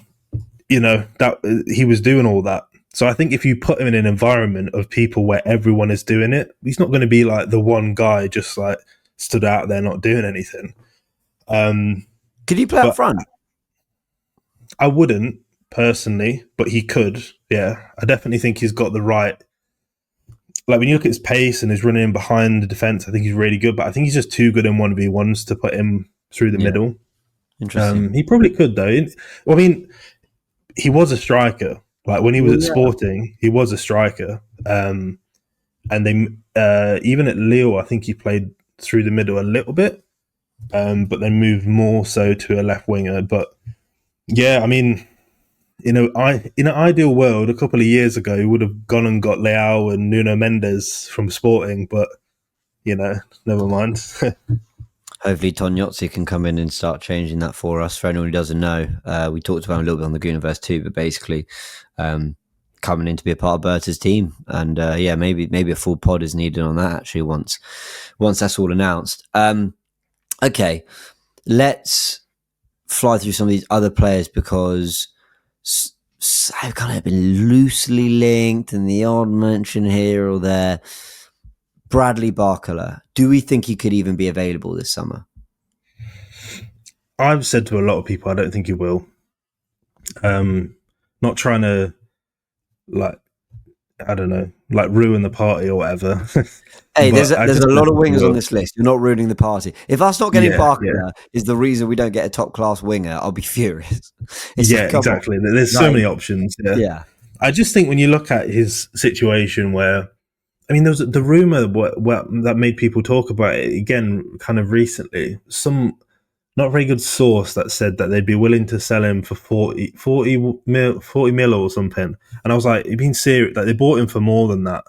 he was doing all that. So I think if you put him in an environment of people where everyone is doing it, he's not going to be like the one guy just like stood out there not doing anything. Could he play up But front? I wouldn't personally, but he could. Yeah, I definitely think he's got the right. Like when you look at his pace and his running in behind the defense, I think he's really good. But I think he's just too good in 1v1s to put him through the Yeah, middle. interesting. He probably could though. Well, I mean, he was a striker. Like when he was Well, at yeah. Sporting, he was a striker. And they even at Lille, I think he played through the middle a little bit, but they moved more so to a left winger. But yeah, I mean, in an ideal world, a couple of years ago, he would have gone and got Leao and Nuno Mendes from Sporting, but never mind. Hopefully, Tognozzi can come in and start changing that for us. For anyone who doesn't know, we talked about him a little bit on the Goonerverse too, but basically coming in to be a part of Berta's team. And maybe a full pod is needed on that actually once that's all announced. Okay, let's fly through some of these other players because I've kind of been loosely linked and the odd mention here or there. Bradley Barcola, do we think he could even be available this summer? I've said to a lot of people, I don't think he will. Not trying to, ruin the party or whatever. Hey, there's a lot of wingers on this list. You're not ruining the party. If us not getting Barcola is the reason we don't get a top class winger, I'll be furious. Exactly. There's so many options. Yeah. I just think when you look at his situation where, I mean, there was the rumor that made people talk about it again kind of recently. Some not very good source that said that they'd be willing to sell him for 40 mil or something. And I was like, you're being serious? Like they bought him for more than that.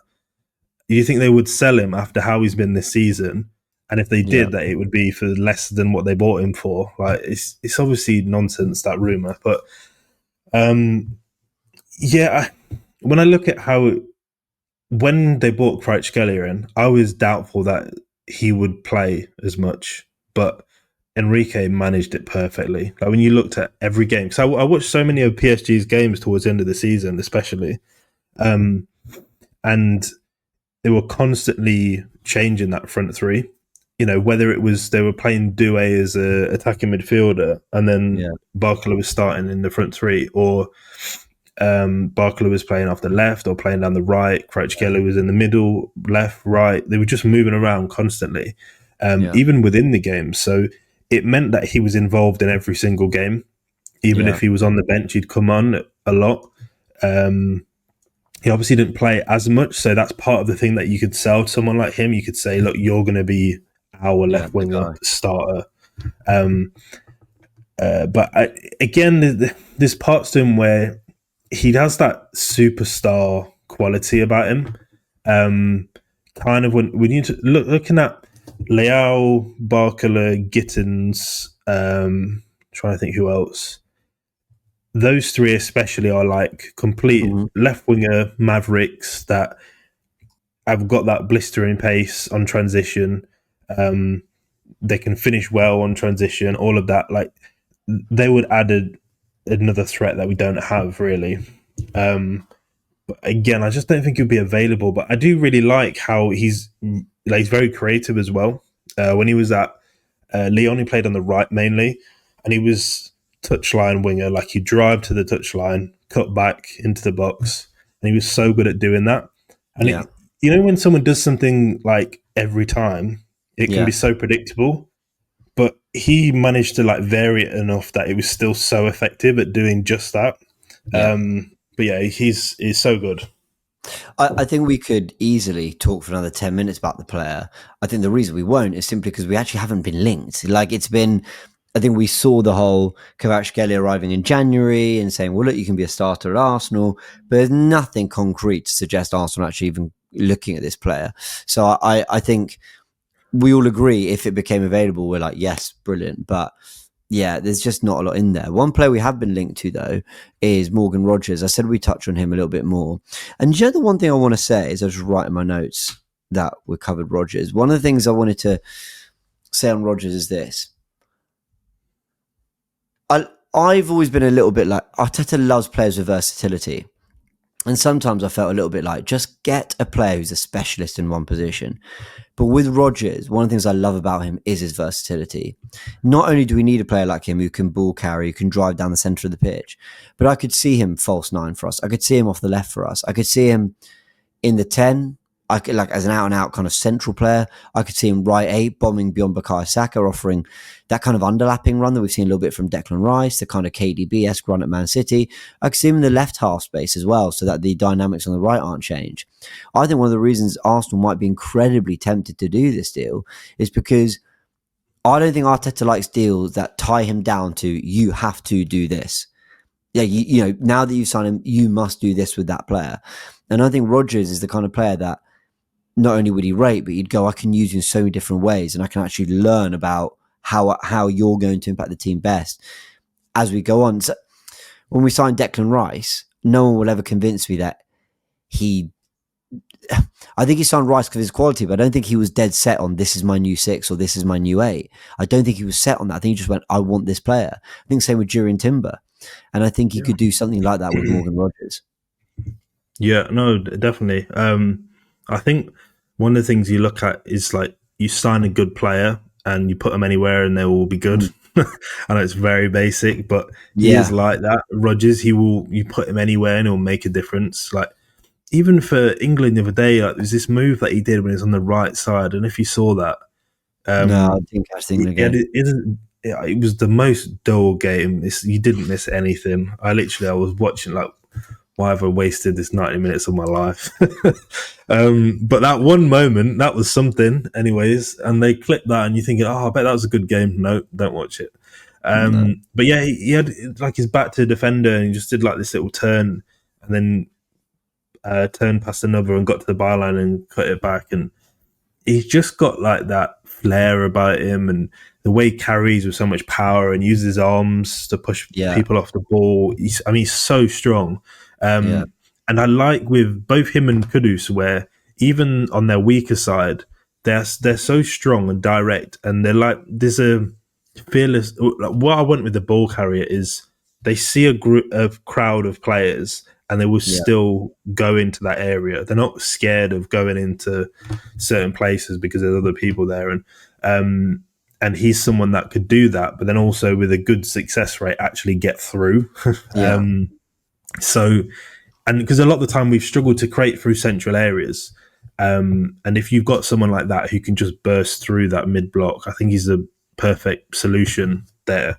Do you think they would sell him after how he's been this season? And if they did, that it would be for less than what they bought him for. Like it's obviously nonsense, that rumor. But when I look at when they bought Kvaratskhelia in, I was doubtful that he would play as much, but Enrique managed it perfectly. Like when you looked at every game, because I watched so many of PSG's games towards the end of the season, especially, and they were constantly changing that front three. Whether it was they were playing Doué as a attacking midfielder, and then Barcola was starting in the front three, or Barcola was playing off the left or playing down the right. Kvaratskhelia was in the middle, left, right. They were just moving around constantly, even within the game. So it meant that he was involved in every single game. Even if he was on the bench, he'd come on a lot. He obviously didn't play as much, so that's part of the thing that you could sell to someone like him. You could say, look, you're going to be our left winger starter. But there's parts to him where he has that superstar quality about him. Kind of when you looking at Leao, Barcola, Gittins, trying to think who else. Those three especially are like complete left winger mavericks that have got that blistering pace on transition. They can finish well on transition. All of that, like they would add another threat that we don't have really. But again, I just don't think he'll be available. But I do really like how he's very creative as well. When he was at Lyon, he played on the right mainly, and he was touchline winger. Like he'd drive to the touchline, cut back into the box, and he was so good at doing that. And when someone does something like every time, it can be so predictable. But he managed to vary it enough that it was still so effective at doing just that. But yeah, he's so good. I think we could easily talk for another 10 minutes about the player. I think the reason we won't is simply because we actually haven't been linked. I think we saw the whole Kvaratskhelia arriving in January and saying, well, look, you can be a starter at Arsenal, but there's nothing concrete to suggest Arsenal actually even looking at this player. So I think we all agree if it became available, we're like, yes, brilliant. But yeah, there's just not a lot in there. One player we have been linked to, though, is Morgan Rogers. I said we touch on him a little bit more. And the one thing I want to say is I was writing my notes that we covered Rogers. One of the things I wanted to say on Rogers is this. I've always been a little bit like, Arteta loves players with versatility. And sometimes I felt a little bit like, just get a player who's a specialist in one position. But with Rodgers, one of the things I love about him is his versatility. Not only do we need a player like him who can ball carry, who can drive down the centre of the pitch, but I could see him false nine for us. I could see him off the left for us. I could see him in the 10. I could, like, as an out and out kind of central player. I could see him right 8, bombing beyond Bukayo Saka, offering that kind of underlapping run that we've seen a little bit from Declan Rice, the kind of KDB-esque run at Man City. I could see him in the left half space as well, so that the dynamics on the right aren't changed. I think one of the reasons Arsenal might be incredibly tempted to do this deal is because I don't think Arteta likes deals that tie him down to, you have to do this. Yeah, you know, now that you sign him, you must do this with that player. And I think Rodgers is the kind of player that not only would he rate, but he'd go, I can use you in so many different ways, and I can actually learn about how you're going to impact the team best as we go on. So when we signed Declan Rice, no one will ever convince me that I think he signed Rice because of his quality, but I don't think he was dead set on, this is my new 6 or this is my new 8. I don't think he was set on that. I think he just went, I want this player. I think same with Jurriën Timber. And I think he could do something like that with Morgan Rodgers. Yeah, no, definitely. I think one of the things you look at is like you sign a good player and you put them anywhere and they will be good. I know it's very basic, but he is like that. Rodgers, you put him anywhere and he'll make a difference. Like even for England the other day, like there's this move that he did when he was on the right side, and if you saw that, No, I think I think again. it was the most dull game. You didn't miss anything. I was watching like, why have I wasted this 90 minutes of my life? But that one moment, that was something anyways. And they clipped that and you're thinking, oh, I bet that was a good game. No, don't watch it. No. But yeah, he had like his back to the defender and he just did like this little turn and then turned past another and got to the byline and cut it back. And he's just got like that flair about him and the way he carries with so much power and uses his arms to push people off the ball. He's so strong. And I like with both him and Kudus, where even on their weaker side, they're so strong and direct, and they're like, there's a fearless. What I want with the ball carrier is they see a crowd of players and they will still go into that area. They're not scared of going into certain places because there's other people there, and he's someone that could do that, but then also with a good success rate actually get through. So, and because a lot of the time we've struggled to create through central areas, and if you've got someone like that who can just burst through that mid block, I think he's a perfect solution there.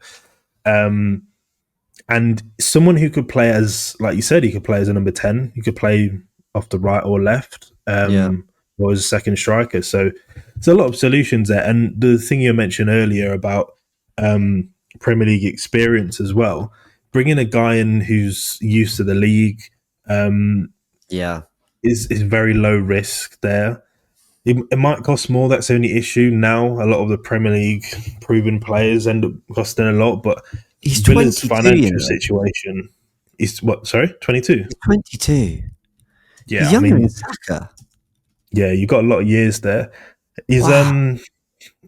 And someone who could play as, like you said, he could play as a number 10. He could play off the right or left, or as a second striker. So there's a lot of solutions there. And the thing you mentioned earlier about Premier League experience as well, bringing a guy in who's used to the league is very low risk there. It might cost more. That's the only issue now. A lot of the Premier League proven players end up costing a lot, but he's Villa's 22, financial situation is what? Sorry, 22. He's 22. Yeah, he's younger than Saka. Yeah, you got a lot of years there. He's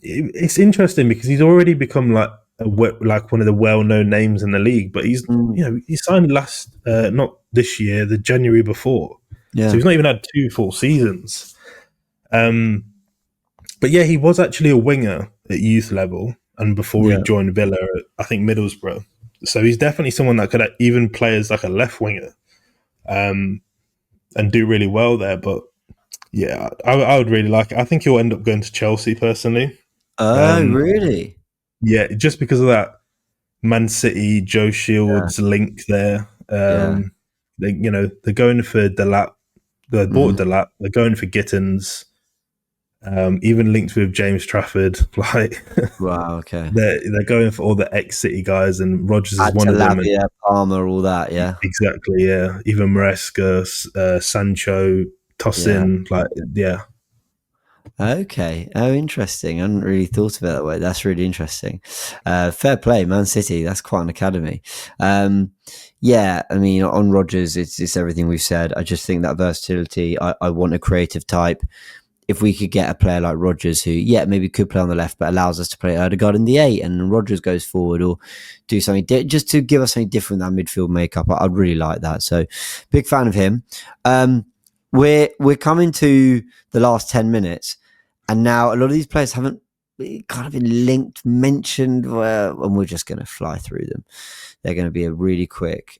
it's interesting because he's already become like one of the well-known names in the league, but he's he signed last not this year, the January before. So he's not even had 2 full seasons. But yeah, he was actually a winger at youth level, and before he joined Villa, I think Middlesbrough. So he's definitely someone that could even play as like a left winger, and do really well there. But yeah, I would really like it. I think he'll end up going to Chelsea personally. Oh, really? Yeah, just because of that Man City Joe Shields link there. They're going for Delap. They bought Delap. They're going for Gittins. Even linked with James Trafford. Like, wow, okay. They're going for all the ex-City guys, and Rodgers is one of them. Palmer, all that, yeah. Exactly, yeah. Even Maresca, Sancho, Tosin, Okay. Oh, interesting. I hadn't really thought of it that way. That's really interesting. Fair play, Man City. That's quite an academy. Yeah, I mean, on Rodgers, it's everything we've said. I just think that versatility. I want a creative type. if we could get a player like Rodgers who, maybe could play on the left, but allows us to play Odegaard in the 8 and Rodgers goes forward, or do something just to give us something different than midfield makeup. I'd really like that. So big fan of him. We're coming to the last 10 minutes, and now a lot of these players haven't kind of been linked, mentioned, and we're just going to fly through them. They're going to be a really quick.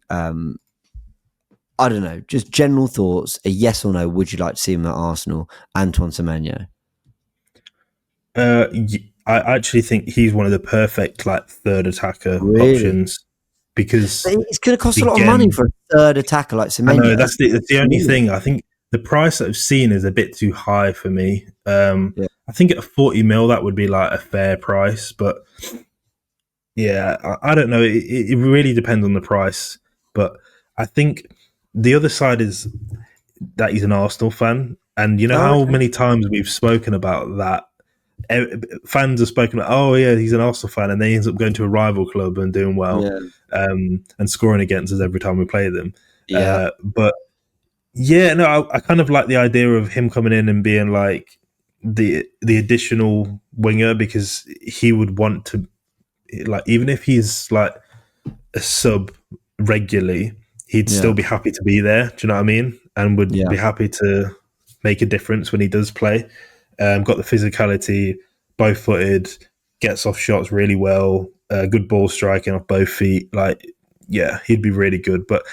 I don't know, just general thoughts. A yes or no? Would you like to see him at Arsenal? Antoine Semenyo. I actually think he's one of the perfect like third attacker options because but it's going to cost a lot of money for a third attacker like Semenyo. I know that's the only thing. I think the price that I've seen is a bit too high for me. I think at 40 mil that would be like a fair price, but yeah, I don't know. It really depends on the price, but I think the other side is that he's an Arsenal fan, and you know how many times we've spoken about that. Fans have spoken about, oh yeah, he's an Arsenal fan, and then he ends up going to a rival club and doing well, and scoring against us every time we play them. But yeah, no, I kind of like the idea of him coming in and being like the additional winger, because he would want to, like, even if he's like a sub regularly, he'd still be happy to be there. Do you know what I mean? And would be happy to make a difference when he does play. Got the physicality, both footed, gets off shots really well, good ball striking off both feet. Like, yeah, he'd be really good. But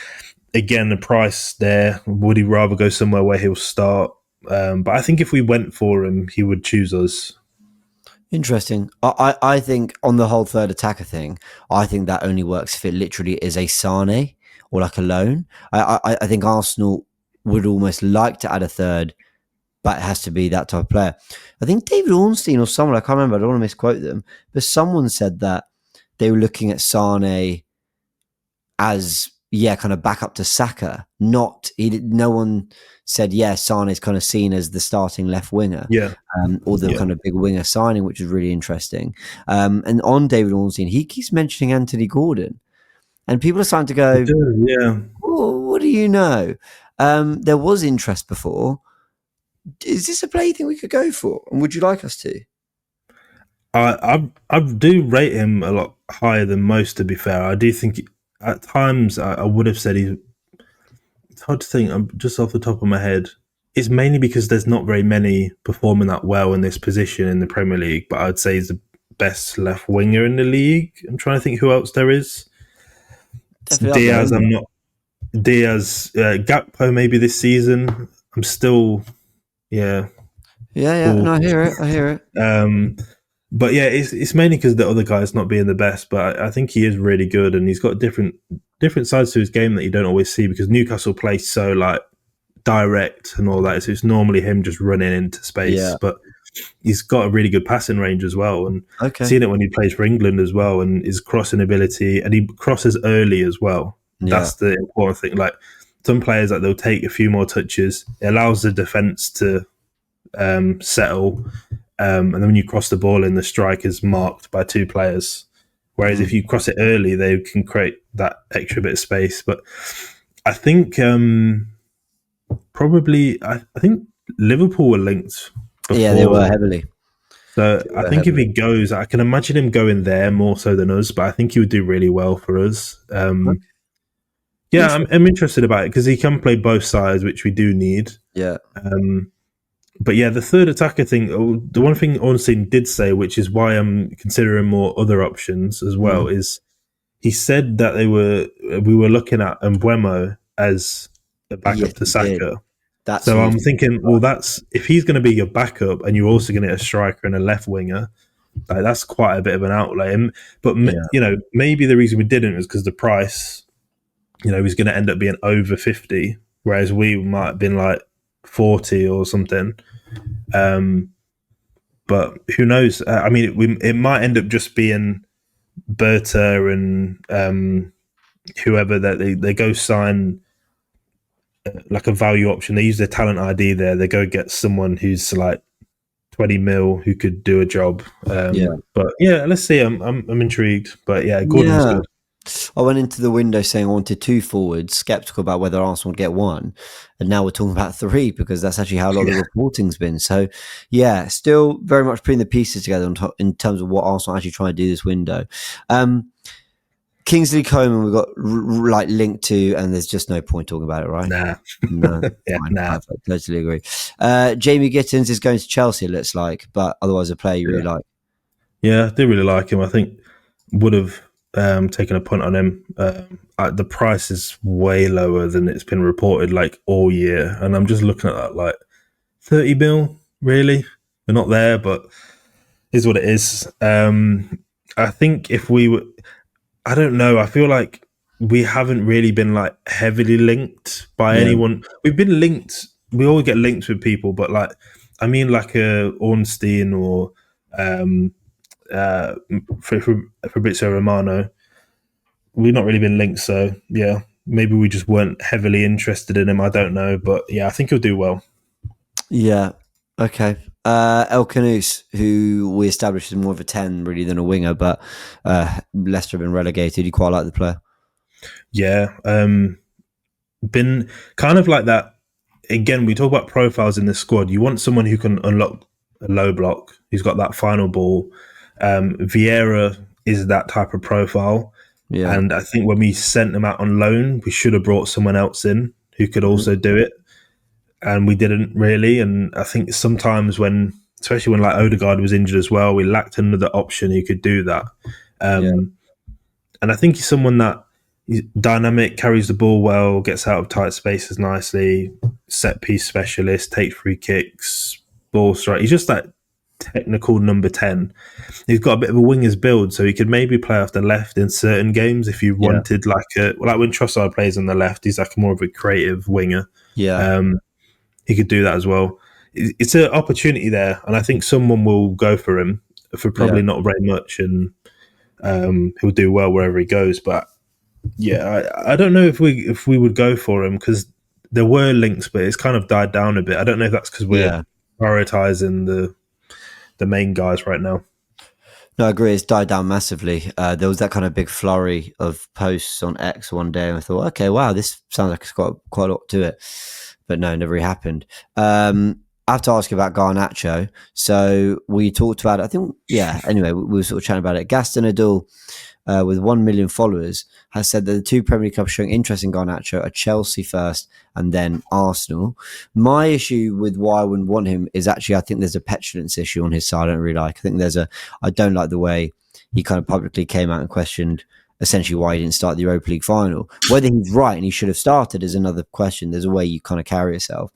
again, the price there, would he rather go somewhere where he'll start? But I think if we went for him, he would choose us. Interesting. I think on the whole third attacker thing, I think that only works if it literally is a Sane or like a loan. I think Arsenal would almost like to add a third, but it has to be that type of player. I think David Ornstein or someone, I can't remember, I don't want to misquote them, but someone said that they were looking at Sane as, kind of back up to Saka. No one said, Sane is kind of seen as the starting left winger. Or the kind of big winger signing, which is really interesting. And on David Ornstein, he keeps mentioning Anthony Gordon. And people are starting to go, what do you know? There was interest before. Is this a play you think we could go for? And would you like us to? I do rate him a lot higher than most, to be fair. I do think at times I would have said it's hard to think. I'm just off the top of my head. It's mainly because there's not very many performing that well in this position in the Premier League, but I'd say he's the best left winger in the league. I'm trying to think who else there is. Diaz, Gakpo maybe this season. I'm still, no, I hear it. But yeah, it's mainly because the other guy's not being the best, but I think he is really good, and he's got different sides to his game that you don't always see, because Newcastle plays so like direct and all that. So it's normally him just running into space, but he's got a really good passing range as well, and seen it when he plays for England as well, and his crossing ability, and he crosses early as well. That's the important thing. Like some players, like they'll take a few more touches. It allows the defense to settle, and then when you cross the ball in, the strike is marked by two players. Whereas if you cross it early, they can create that extra bit of space. But I think I think Liverpool were linked before. Yeah, they were heavily. So I think if he goes, I can imagine him going there more so than us, but I think he would do really well for us. Yeah, I'm interested about it because he can play both sides, which we do need. Yeah. But yeah, the third attacker thing, the one thing Ornstein did say, which is why I'm considering more other options as well, is he said that we were looking at Mbeumo as a backup to Saka. So I'm thinking, well, that's if he's going to be your backup and you're also going to get a striker and a left winger, like, that's quite a bit of an outlay. But maybe the reason we didn't was because the price, he's going to end up being over 50, whereas we might have been like 40 or something. But who knows? I mean, it might end up just being Berta and whoever that they go sign like a value option. They use their talent ID there. They go get someone who's like 20 mil who could do a job. But yeah, let's see. I'm intrigued. But yeah, Gordon's good. I went into the window saying I wanted 2 forwards, skeptical about whether Arsenal would get 1, and now we're talking about 3 because that's actually how a lot of the Yeah. reporting's been. So, yeah, still very much putting the pieces together in terms of what Arsenal actually trying to do this window. Kingsley Coman we got like linked to, and there's just no point talking about it, right? Nah. No, Yeah, fine, nah. perfect, totally agree. Jamie Gittins is going to Chelsea, it looks like, but otherwise a player you really like. Yeah, I do really like him. I think would have taken a punt on him. The price is way lower than it's been reported like all year, and I'm just looking at that like 30 mil. Really, we're not there, but is what it is. I think if we were, I don't know. I feel like we haven't really been like heavily linked by Yeah, anyone. We've been linked. We all get linked with people, but like, I mean, like a Ornstein or um, Fabrizio Romano, we've not really been linked. So yeah, maybe we just weren't heavily interested in him. I don't know, but yeah, I think he'll do well. yeah, okay. El Kudus, who we established as more of a 10 really than a winger, but Leicester have been relegated. You quite like the player. Yeah, been kind of like that. Again, we talk about profiles in the squad. You want someone who can unlock a low block, who's got that final ball. Vieira is that type of profile. Yeah, And I think when we sent him out on loan, we should have brought someone else in who could also do it. And we didn't really. And I think sometimes when, especially when like Odegaard was injured as well, we lacked another option who could do that. yeah, And I think he's someone that he's dynamic, carries the ball well, gets out of tight spaces nicely, set piece specialist, takes free kicks, ball strike. He's just that technical number 10. He's got a bit of a winger's build, so he could maybe play off the left in certain games if you yeah, wanted like when Trossard plays on the left, he's like more of a creative winger. yeah, He could do that as well. It's an opportunity there, and I think someone will go for him for yeah. probably not very much, and he'll do well wherever he goes. But yeah, I don't know if we would go for him because there were links, but it's kind of died down a bit. I don't know if that's because we're Yeah. prioritizing the main guys right now. No, I agree. It's died down massively. There was that kind of big flurry of posts on X one day, and I thought, okay, wow, this sounds like it's got quite a lot to it. But no, never really happened. I have to ask you about Garnacho. So we talked about it. I think, yeah. Anyway, we were sort of chatting about it. Gaston Adul, with 1 million followers, has said that the 2 Premier League clubs showing interest in Garnacho are Chelsea first and then Arsenal. My issue with why I wouldn't want him is actually I think there's a petulance issue on his side. I don't really like. I think I don't like the way he kind of publicly came out and questioned essentially why he didn't start the Europa League final. Whether he's right and he should have started is another question. There's a way you kind of carry yourself.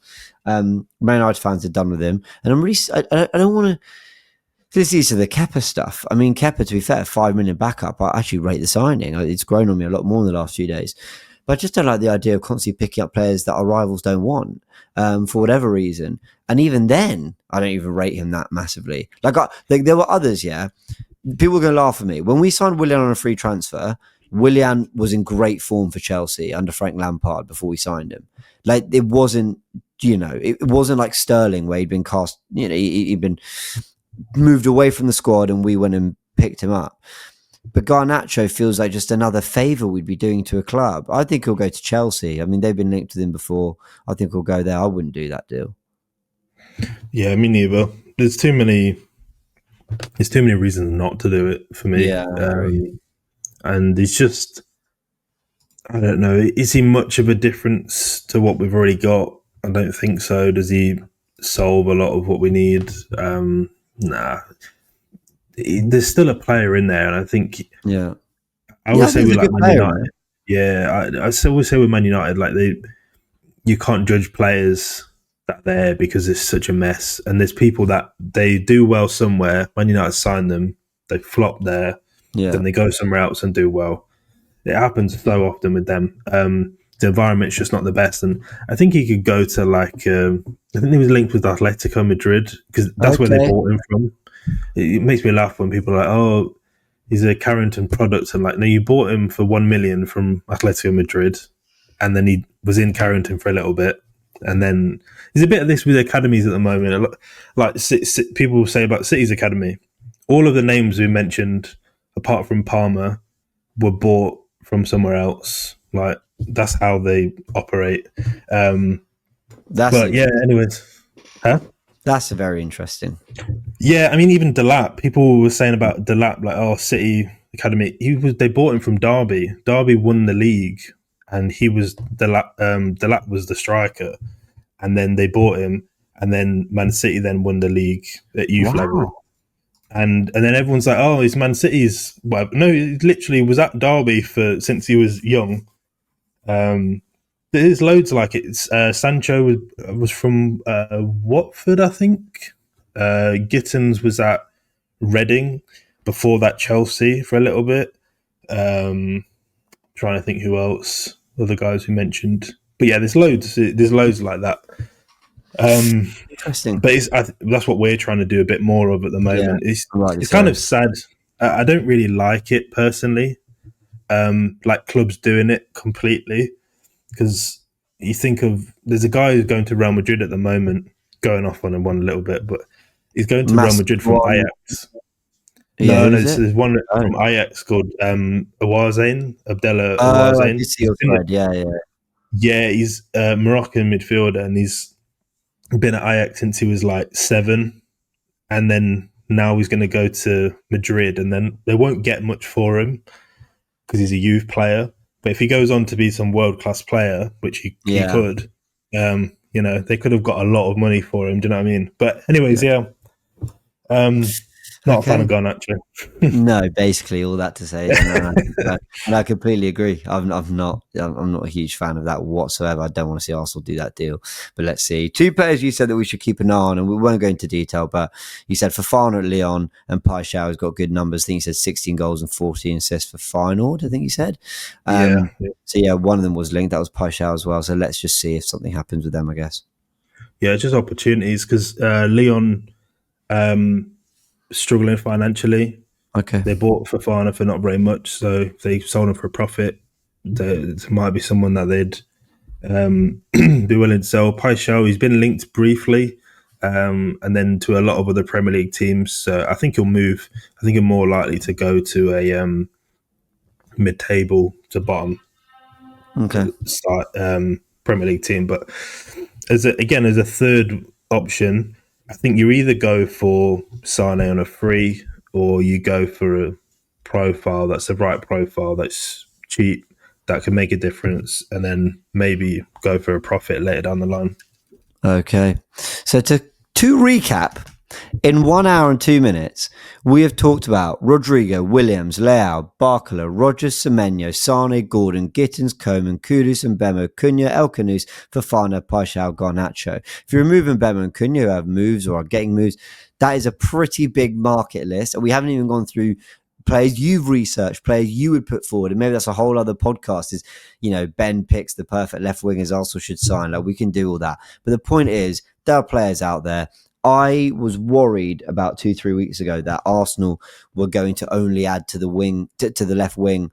Man United fans are done with him, and I'm really I don't want to. This is to the Kepa stuff. I mean, Kepa, to be fair, 5 million backup. I actually rate the signing. It's grown on me a lot more in the last few days. But I just don't like the idea of constantly picking up players that our rivals don't want for whatever reason. And even then, I don't even rate him that massively. Like there were others, yeah. People are going to laugh at me. When we signed Willian on a free transfer, Willian was in great form for Chelsea under Frank Lampard before we signed him. Like it wasn't, it wasn't like Sterling where he'd been cast, he'd been moved away from the squad and we went and picked him up. But Garnacho feels like just another favour we'd be doing to a club. I think he'll go to Chelsea. I mean, they've been linked with him before. I think he'll go there. I wouldn't do that deal. Yeah, me neither. There's too many reasons not to do it for me. Yeah, I agree. And it's just, I don't know. Is he much of a difference to what we've already got? I don't think so. Does he solve a lot of what we need? Nah. There's still a player in there, and I think Yeah. I always say He's we a like good Man player, United. man. Yeah, I always say with Man United, like you can't judge players that they're because it's such a mess. And there's people that they do well somewhere. Man United sign them, they flop there, Yeah. then they go somewhere else and do well. It happens so often with them. The environment's just not the best, and I think he could go to like I think he was linked with Atletico Madrid because that's where they Okay. bought him from. It makes me laugh when people are like, "Oh, he's a Carrington product," and like, no, you bought him for 1 million from Atletico Madrid, and then he was in Carrington for a little bit, and then there's a bit of this with academies at the moment. Like people say about City's academy, all of the names we mentioned, apart from Palmer, were bought from somewhere else. Like that's how they operate. That's But yeah, interesting. anyways, huh? That's very interesting. Yeah, I mean, even Delap. People were saying about Delap, like, oh, City Academy. They bought him from Derby. Derby won the league, and he was Delap. Delap was the striker, and then they bought him, and then Man City then won the league at youth level. Wow. And then everyone's like, oh, it's Man City's. Well, no, he literally was at Derby for since he was young. There's loads like it. Sancho was from Watford, I think. Gittins was at Reading, before that Chelsea for a little bit. Trying to think who else, other guys we mentioned. But yeah, there's loads. There's loads like that. Interesting. But that's what we're trying to do a bit more of at the Yeah. moment. It's Rightly it's kind so. of sad. I don't really like it personally. Like clubs doing it completely, because you think of there's a guy who's going to Real Madrid at the moment, going off on one a little bit, but he's going to Real Massive Madrid from one. Ajax. Yeah, No, who no, is it? there's one Oh. from Ajax called Abdallah Oh, I Awazane. did see your thread. Yeah, yeah. Yeah, he's a Moroccan midfielder, and he's been at Ajax since he was like 7, and then now he's going to go to Madrid, and then they won't get much for him because he's a youth player. But if he goes on to be some world class player, which he Yeah. could, they could have got a lot of money for him. Do you know what I mean? But anyways, Yeah. yeah, not a fan Okay. of Ghana actually. No, basically all that to say is no, and I completely agree. I'm not a huge fan of that whatsoever. I don't want to see Arsenal do that deal. But let's see. 2 players you said that we should keep an eye on, and we won't go into detail. But you said Fofana at Lyon and Paixão has got good numbers. I think you said 16 goals and 14 assists for Feyenoord. I think you said. Yeah, So yeah, one of them was linked. That was Paixão as well. So let's just see if something happens with them, I guess. yeah, it's just opportunities because Leon struggling financially. Okay. They bought Fofana for not very much, so if they sold him for a profit, there might be someone that they'd be willing to sell. Paixão, he's been linked briefly, and then to a lot of other Premier League teams. So I think he'll move. I think he's more likely to go to a mid-table to bottom Okay. start Premier League team. But as a third option, I think you either go for Sane on a free, or you go for a profile that's the right profile, that's cheap, that can make a difference, and then maybe go for a profit later down the line. Okay. So to recap, in 1 hour and 2 minutes, we have talked about Rodrygo, Williams, Leao, Barcola, Rogers, Semenyo, Sane, Gordon, Gittins, Coman, Kudus, and Bemo, Cunha, El Canus, Fofana, Paixão, Garnacho. If you're removing Bemo and Cunha who have moves or are getting moves, that is a pretty big market list. And we haven't even gone through players you've researched, players you would put forward. And maybe that's a whole other podcast is, Ben picks the perfect left wingers Arsenal should sign. Like, we can do all that. But the point is, there are players out there. I was worried about 2-3 weeks ago that Arsenal were going to only add to the wing, to the left wing,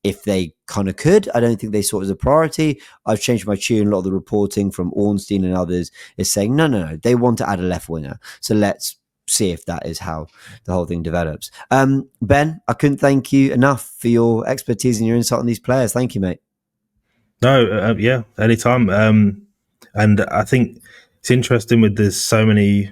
if they kind of could. I don't think they saw it as a priority. I've changed my tune. A lot of the reporting from Ornstein and others is saying, no, they want to add a left winger. So let's see if that is how the whole thing develops. Ben, I couldn't thank you enough for your expertise and your insight on these players. Thank you, mate. No, yeah, anytime. And I think it's interesting with there's so many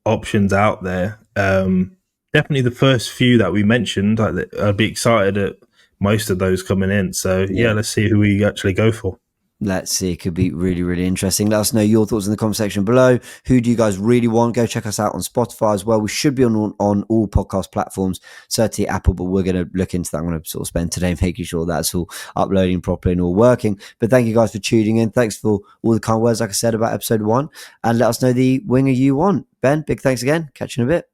options out there. Definitely the first few that we mentioned, I'd be excited at most of those coming in. So yeah, let's see who we actually go for. Let's see. It could be really, really interesting. Let us know your thoughts in the comment section below. Who do you guys really want? Go check us out on Spotify as well. We should be on all podcast platforms, certainly Apple, but we're going to look into that. I'm going to sort of spend today making sure that's all uploading properly and all working. But thank you guys for tuning in. Thanks for all the kind words, like I said, about episode 1. And let us know the winger you want. Ben, big thanks again. Catch you in a bit.